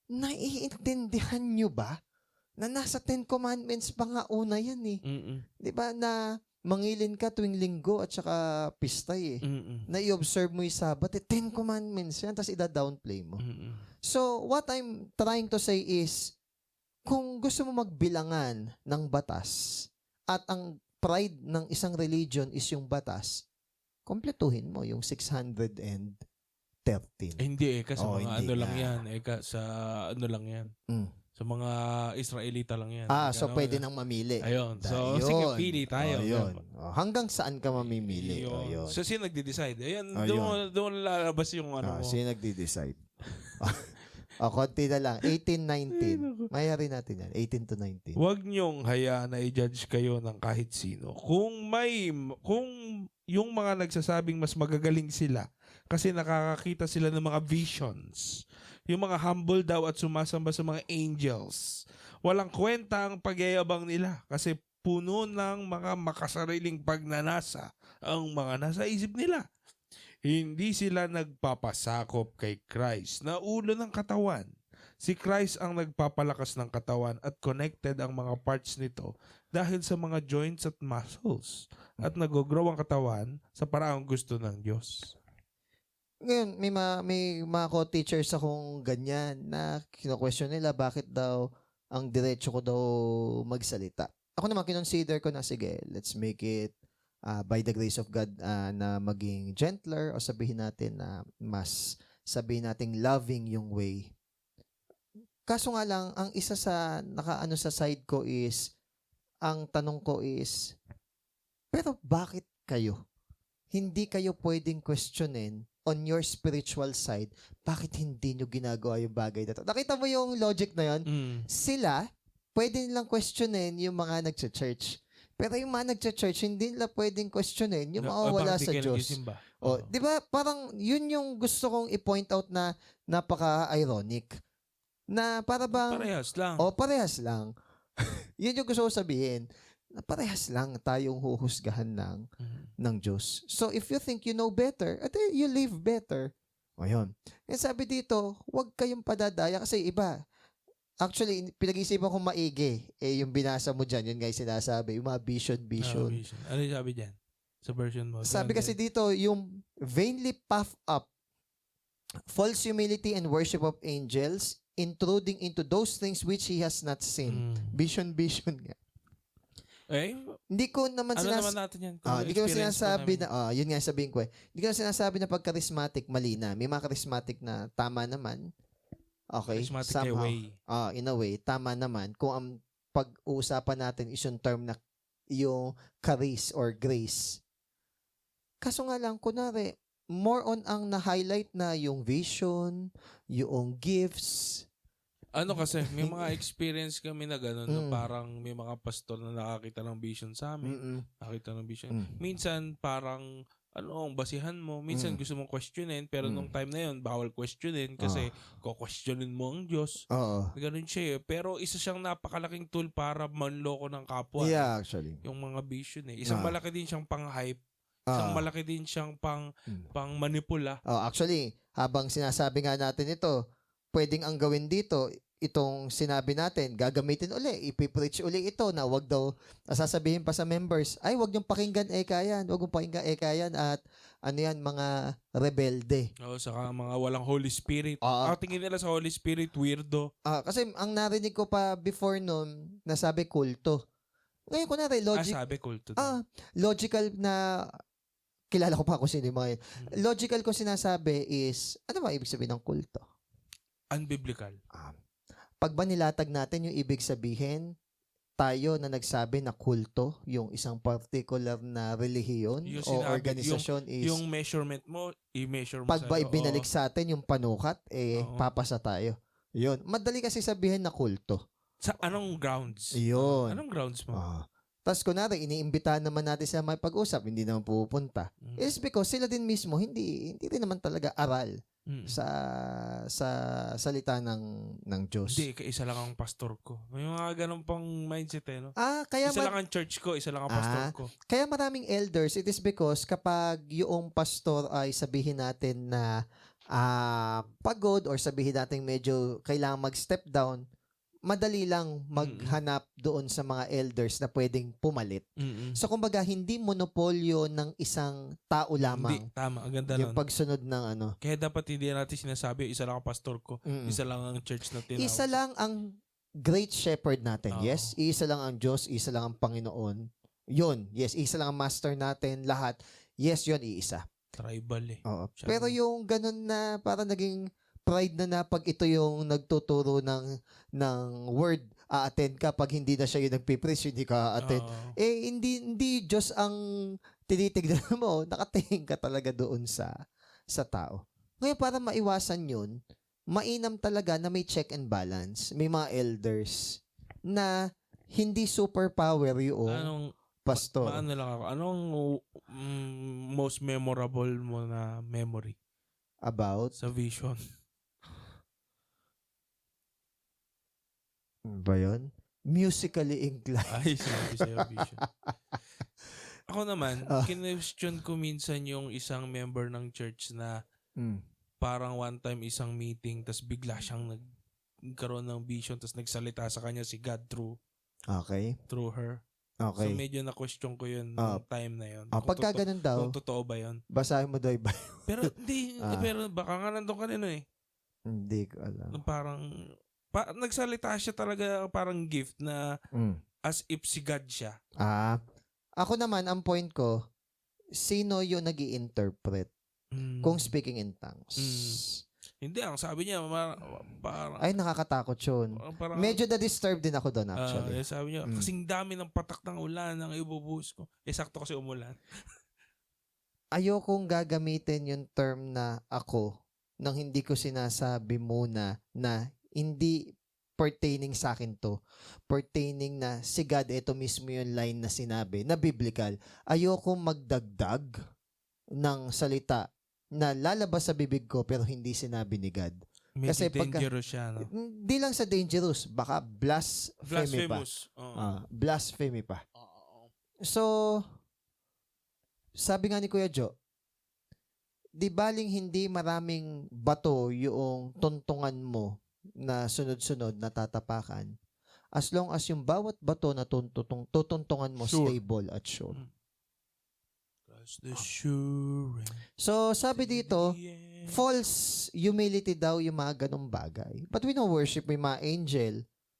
naiintindihan nyo ba na nasa 10 Commandments pa nga una yan Di ba na mangilin ka tuwing linggo at saka pistay na i-observe mo yung Sabat 10 Commandments yan, tapos ida-downplay mo. So, what I'm trying to say is, kung gusto mo magbilangan ng batas at ang pride ng isang religion is yung batas, kompletuhin mo yung 613. Hindi kasi mga hindi lang yan. Sa ano lang yan. Sa mga Israelita lang yan. So pwede nang mamili. Ayun. So, sige, pili tayo. Hanggang saan ka mamimili? Ayun. So, sino nagde-decide? Ayun, doon lalabas yung ano mo. Sino nagde-decide? Konti na lang. 18-19. Mayari natin yan. 18 to 19. Huwag niyong hayaan na i-judge kayo ng kahit sino. Kung yung mga nagsasabing mas magagaling sila kasi nakakakita sila ng mga visions. Yung mga humble daw at sumasamba sa mga angels. Walang kwenta ang pagyayabang nila kasi puno ng mga makasariling pagnanasa ang mga nasa isip nila. Hindi sila nagpapasakop kay Christ na ulo ng katawan. Si Christ ang nagpapalakas ng katawan at connected ang mga parts nito dahil sa mga joints at muscles. At nag-grow ang katawan sa paraang gusto ng Diyos. Ngayon, may mga co-teachers akong ganyan na kino-question nila bakit daw ang diretso ko daw magsalita. Ako naman, kinonsider ko na, sige, let's make it by the grace of God na maging gentler o sabihin natin na mas sabihin nating loving yung way. Kaso nga lang, ang isa sa nakaano sa side ko is, ang tanong ko is, pero bakit kayo? Hindi kayo pwedeng questionin on your spiritual side, bakit hindi nyo ginagawa yung bagay na to? Nakita mo yung logic na yun? Sila, pwede nilang questionin yung mga nagcha-church. Pero yung mga nagcha-church, hindi nila pwedeng questionin yung mga wala sa Diyos. O, di ba? Parang yun yung gusto kong i-point out na napaka-ironic. Na para bang... Parehas lang. O, parehas lang. Yun yung gusto ko sabihin. Na parehas lang tayong huhusgahan ng Diyos. So, if you think you know better, ate, you live better. O, yun. And sabi dito, huwag kayong padadaya kasi iba. Actually, pinag-isipan ko maigi. Yung binasa mo dyan, yun nga yung sinasabi. Yung mga vision. Ano yung sabi dyan? Sa version mo? Sabi kasi dito, yung vainly puff up, false humility and worship of angels, intruding into those things which he has not seen. Vision nga. Hindi ko naman naman natin yan? hindi ko sinasabi na, yun nga sabihin ko hindi ko sinasabi na pag charismatic, mali na. May mga charismatic na tama naman. Okay? Charismatic Somehow. way. In a way, tama naman. Kung ang pag-uusapan natin is yung term na yung charis or grace. Kaso nga lang, kunwari, more on ang na-highlight na yung vision, yung gifts. Ano kasi, may mga experience kami na gano'n, na parang may mga pastor na nakakita ng vision sa amin. Nakakita ng vision. Minsan, parang, ang basihan mo. Minsan, gusto mong questionin, pero nung time na yun, bawal questionin kasi ko-questionin mo ang Diyos. Ganun siya eh. Pero isa siyang napakalaking tool para manloko ng kapwa. Yeah, actually. Yung mga vision eh. Isang malaki din siyang pang-hype. Isang malaki din siyang pang-manipula. Actually, habang sinasabi nga natin ito, pwedeng ang gawin dito, itong sinabi natin, gagamitin uli, ipipreach uli ito na wag daw, sasabihin pa sa members, ay wag niyong pakinggan yan, wag mong pakinggan yan, at ano yan, mga rebelde. Saka mga walang Holy Spirit. Tingin nila sa Holy Spirit, weirdo. Kasi ang narinig ko pa before nun, nasabi kulto. Ngayon ko na sabi kulto. Logical na, kilala ko pa kung sino yung mga yun. Logical ko sinasabi is, ano ba ibig sabihin ng kulto? Unbiblical. Pag ba nilatag natin yung ibig sabihin, tayo na nagsabi na kulto, yung isang particular na relihiyon o organisasyon is... Yung measurement mo, i-measure mo pag ba ibinalik sa atin yung panukat, papasa tayo. Yun. Madali kasi sabihin na kulto. Sa anong grounds? Yun. Anong grounds mo? Tapos kunwari, iniimbitahan naman natin sa may pag-usap, hindi naman pupunta. It's because sila din mismo, hindi rin naman talaga aral sa salita ng Diyos. Hindi, isa lang ang pastor ko. May mga ganun pang mindset eh, no? Kaya isa lang ang church ko, isa lang ang pastor ko. Kaya maraming elders, it is because kapag yung pastor ay sabihin natin na pagod or sabihin natin medyo kailangan mag-step down, madali lang maghanap doon sa mga elders na pwedeng pumalit. So, kumbaga, hindi monopolyo ng isang tao lamang. Hindi, tama. Ang ganda yung pagsunod ng ano. Kaya dapat hindi natin sinasabi, isa lang ang pastor ko, isa lang ang church na tinawag. Isa lang ang great shepherd natin. Yes, isa lang ang Diyos, isa lang ang Panginoon. Yun, yes, isa lang ang master natin, lahat. Yes, yun, iisa. Tribal eh. Pero yung ganun na parang naging pride na pag ito yung nagtuturo ng word, a-attend ka pag hindi na siya yung nagpipreach, hindi ka attend. Hindi Diyos ang tinitignan mo, nakatingin ka talaga doon sa tao. Ngayon, para maiwasan yun, mainam talaga na may check and balance. May mga elders na hindi superpower yung pastor. Maano lang ako, anong most memorable mo na memory About? sa vision. Ba yun? Musically inclined. Ay, sinabi sa'yo, vision. Ako naman, Ah. kinwestiyon ko minsan yung isang member ng church na Mm. parang one time isang meeting, tas bigla siyang nagkaroon ng vision, tas nagsalita sa kanya si God Okay. through her. So Okay. medyo na-question ko yun Ah. nung time na yun. Pagka ganun daw, Kung totoo ba yun. basahin mo daw iba. Pero hindi, Ah. pero baka nga nandun ka rin eh. Hindi ko alam. Na parang, nagsalita siya talaga parang gift na Mm. as if si God siya. Ako naman, ang point ko, sino yung nag interpret kung speaking in tongues? Hindi, ang sabi niya, parang, Ay, nakakatakot yun. parang, Medyo na-disturb din ako doon actually. sabi niya, kasing dami ng patak ng ulan ang ibubuhos ko. Sakto kasi umulan. Ayokong gagamitin yung term na ako nang hindi ko sinasabi muna na hindi pertaining sa akin to. Pertaining na si God, ito mismo yung line na sinabi, na biblical. Ayokong magdagdag ng salita na lalabas sa bibig ko pero hindi sinabi ni God. Medyo Kasi pagka- dangerous siya, no? Hindi lang sa dangerous, baka blasphemy pa. Blasphemous. Oo. Blasphemy pa. So, sabi nga ni Kuya Joe, di baling hindi maraming bato yung tuntungan mo na sunod-sunod na tatapakan, as long as yung bawat bato na tutuntungan mo Sure. stable at sure. That's the assurance. So, sabi dito, Yeah. false humility daw yung mga ganong bagay. But we don't worship yung mga angel.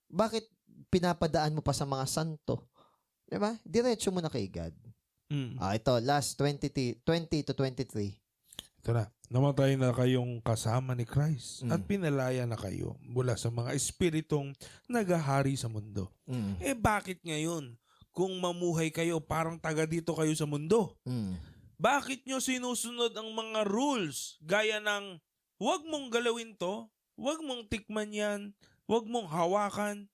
Bakit pinapadaan mo pa sa mga santo? Diba? Diretso mo na kay God. Ito, last 20 to 23. Ito na. Namatay na kayong kasama ni Christ Mm. at pinalaya na kayo mula sa mga espiritong nagahari sa mundo. Bakit ngayon? Kung mamuhay kayo, parang taga dito kayo sa mundo. Bakit nyo sinusunod ang mga rules gaya ng huwag mong galawin to, huwag mong tikman yan, huwag mong hawakan.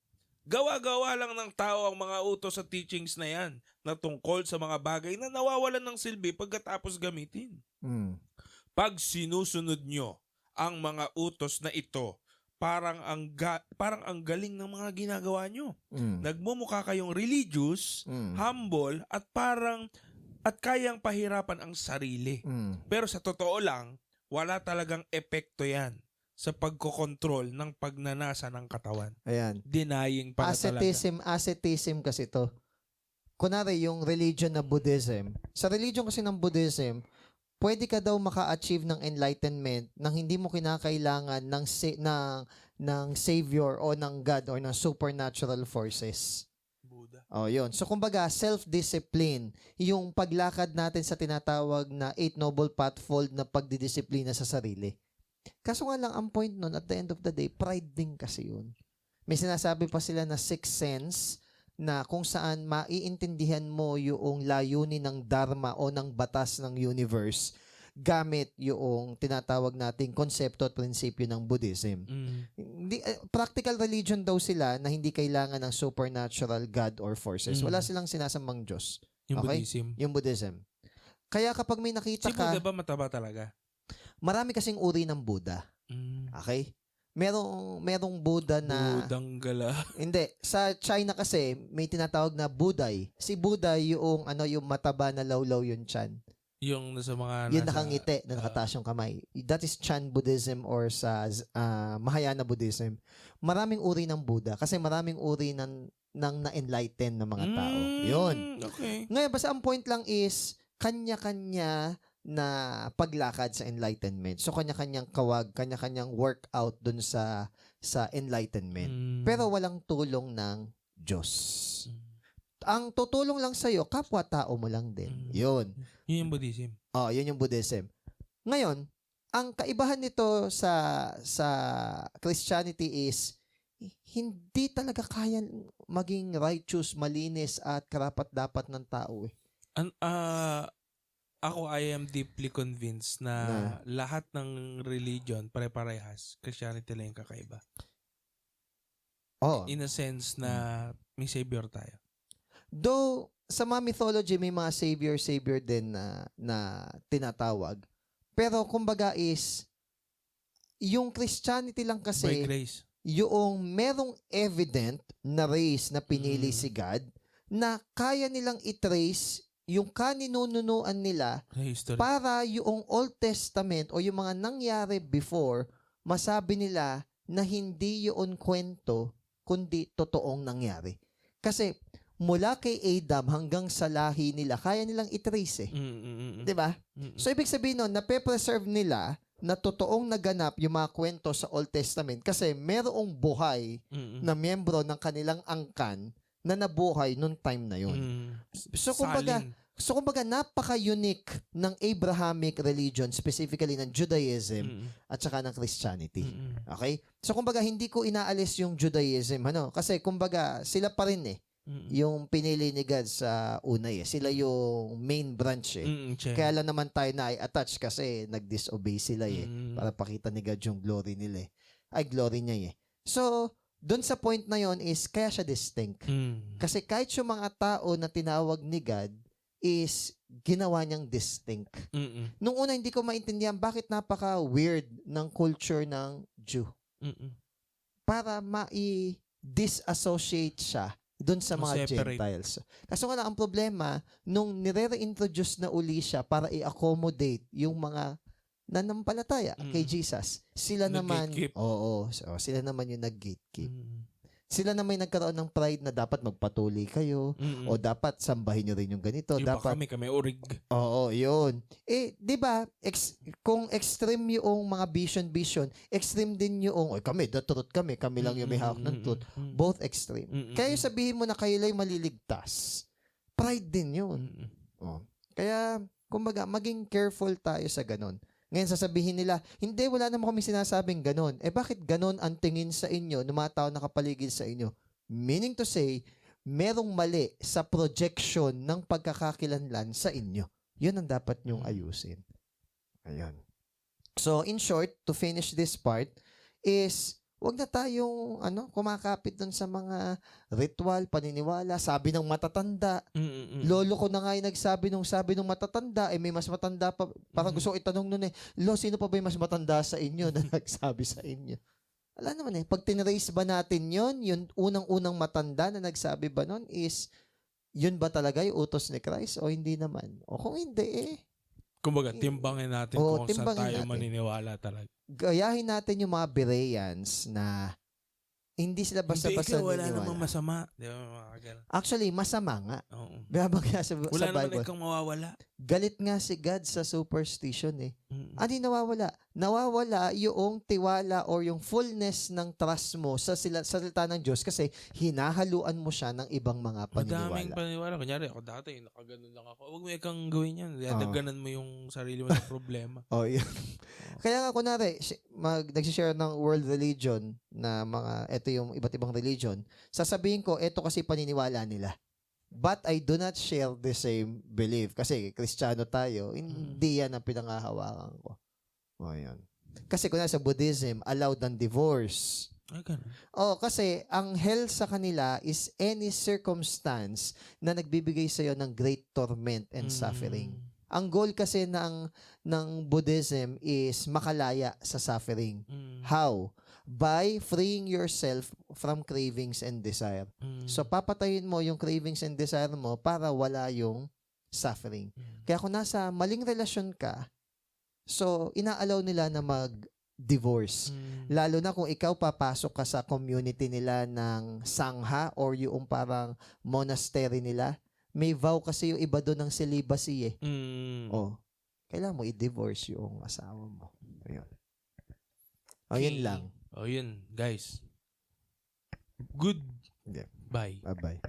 Gawa-gawa lang ng tao ang mga utos sa teachings na yan na tungkol sa mga bagay na nawawalan ng silbi pagkatapos gamitin. Pag sinusunod nyo ang mga utos na ito, parang ang galing ng mga ginagawa nyo. Nagmumukha kayong religious, humble, at kayang pahirapan ang sarili. Pero sa totoo lang, wala talagang epekto yan sa pagkokontrol ng pagnanasa ng katawan. Ayan. Denying para talaga. Asceticism kasi to. Kunwari, yung religion na Buddhism. Sa religion kasi ng Buddhism, pwede ka daw maka-achieve ng enlightenment nang hindi mo kinakailangan ng savior o ng God or ng supernatural forces. Buddha. Yun. So, kumbaga, self-discipline, yung paglakad natin sa tinatawag na Eight Noble Pathfold na pagdidisiplina sa sarili. Kaso nga lang, ang point nun, at the end of the day, pride din kasi yun. May sinasabi pa sila na sixth sense, na kung saan maiintindihan mo yung layunin ng dharma o ng batas ng universe gamit yung tinatawag nating konsepto at prinsipyo ng Buddhism. Practical religion daw sila na hindi kailangan ng supernatural God or forces. Wala silang sinasambang Diyos. Yung Okay? Buddhism. Yung Buddhism. Kaya kapag may nakita Si ka, Buddha ba mataba talaga? marami kasing uri ng Buddha. Okay? Merong Buddha na... Budang gala. Hindi. Sa China kasi, may tinatawag na Buday. Si Buday yung mataba na lawlaw yung Chan. Yung nasa mga... Yung nakangiti na nakataas yung kamay. That is Chan Buddhism or sa Mahayana Buddhism. Maraming uri ng Buddha kasi maraming uri ng na-enlighten na mga tao. Yun. Okay. Ngayon, basta ang point lang is, kanya-kanya na paglakad sa enlightenment. So, kanya-kanyang kawag, kanya-kanyang workout dun sa enlightenment. Pero walang tulong ng Diyos. Ang tutulong lang sa'yo, kapwa-tao mo lang din. Yun. Yun yung Buddhism. Yun yung Buddhism. Ngayon, ang kaibahan nito sa Christianity is, hindi talaga kaya maging righteous, malinis, at karapat-dapat ng tao eh. Ako, I am deeply convinced na lahat ng religion pare-parehas. Christianity lang yung kakaiba. In a sense na may savior tayo. Though, sa mga mythology, may mga savior din na tinatawag. Pero, kumbaga is, yung Christianity lang By kasi, grace. yung merong evident na race na pinili Mm. si God na kaya nilang i-trace yung kaninununuan nila Sa history. para yung Old Testament o yung mga nangyari before, masabi nila na hindi yun kwento, kundi totoong nangyari. Kasi mula kay Adam hanggang sa lahi nila, kaya nilang i-trace eh. Di ba? So, ibig sabihin nun, nape-preserve nila na totoong naganap yung mga kwento sa Old Testament kasi merong buhay na miyembro ng kanilang angkan na nabuhay nung time na yun. So, kumbaga, napaka-unique ng Abrahamic religion, specifically ng Judaism at saka ng Christianity. Okay? So, kumbaga, hindi ko inaalis yung Judaism, kasi kumbaga, sila pa rin eh. Yung pinili ni God sa una eh. Sila yung main branch eh. Kaya lang naman tayo na i-attach kasi nag-disobey sila eh. Para pakita ni God yung glory nila eh. Ay, glory niya eh. So, doon sa point na yon is kaya siya distinct. Kasi kahit yung mga tao na tinawag ni God is ginawa niyang distinct. Nung una hindi ko maintindihan bakit napaka-weird ng culture ng Jew. Para ma-disassociate siya doon sa mga separate. Gentiles. Kaso nga lang, ang problema, nung nire-reintroduce na uli siya para i-accommodate yung mga nanampalataya kay Jesus, sila naman, Nag-gatekeep. so, sila naman yung nag-gatekeep. Sila naman yung nagkaroon ng pride na dapat magpatuloy kayo o dapat sambahin nyo rin yung ganito. Yung dapat kami urig. Oo, yun. Eh, di ba, kung extreme yung mga vision, extreme din yung, kami, the truth kami lang yung may hawak ng truth. Both extreme. Kaya sabihin mo na kayo lang maliligtas. Pride din yun. Kaya, kumbaga, maging careful tayo sa ganun. Ngayon sasabihin nila, hindi, wala naman kami sinasabing ganon. Eh bakit ganon ang tingin sa inyo ng mga tao nakapaligid sa inyo? Meaning to say, merong mali sa projection ng pagkakakilanlan sa inyo. Yun ang dapat nyong ayusin. Ayan. So, in short, to finish this part, is wag na tayong kumakapit dun sa mga ritual, paniniwala, sabi ng matatanda. Lolo ko na nga yung sabi nung matatanda, may mas matanda pa. Parang gusto ko itanong nun Lo, sino pa ba yung mas matanda sa inyo na nagsabi sa inyo? Wala naman pag tinrace ba natin yung unang-unang matanda na nagsabi ba nun is, yun ba talaga yung utos ni Christ o hindi naman? O kung hindi kumbaga, timbangin natin kung saan tayo maniniwala talaga. Gayahin natin yung mga Bereans na hindi sila basta-basta hindi, wala niniwala. namang masama. Di ba, mga ganun? Actually, masama nga. Oo. Babag nga sa Wala naman Bible. ikang mawawala. Galit nga si God sa superstition Ano yung nawawala? Nawawala yung tiwala or yung fullness ng trust mo sa salita ng Diyos kasi hinahaluan mo siya ng ibang mga paniniwala. Madaming paniniwala. Kunyari, ako dati, nakaganon lang ako. Huwag mo ikang gawin yan. Dadaganan mo yung sarili mo sa problema. Yun. Kaya nga, kunwari, nagsishare ng world religion na ito yung iba't ibang religion, sasabihin ko, ito kasi paniniwala nila. But I do not share the same belief. Kasi Kristiyano tayo, hindi yan ang pinangahawakan ko. Yun. Kasi kunwari sa Buddhism, allowed ang divorce. Ganun. Kasi ang hell sa kanila is any circumstance na nagbibigay sa'yo ng great torment and suffering. Ang goal kasi ng Buddhism is makalaya sa suffering. How? By freeing yourself from cravings and desire. So, papatayin mo yung cravings and desire mo para wala yung suffering. Kaya kung nasa maling relasyon ka, so, inaalaw nila na mag-divorce. Lalo na kung ikaw papasok ka sa community nila ng sangha or yung parang monastery nila, may vow kasi yung iba doon ng celibacy kailangan mo i-divorce yung asawa mo. Ayun. Yun lang. Yun, guys. Good. Yeah. Bye. Bye-bye.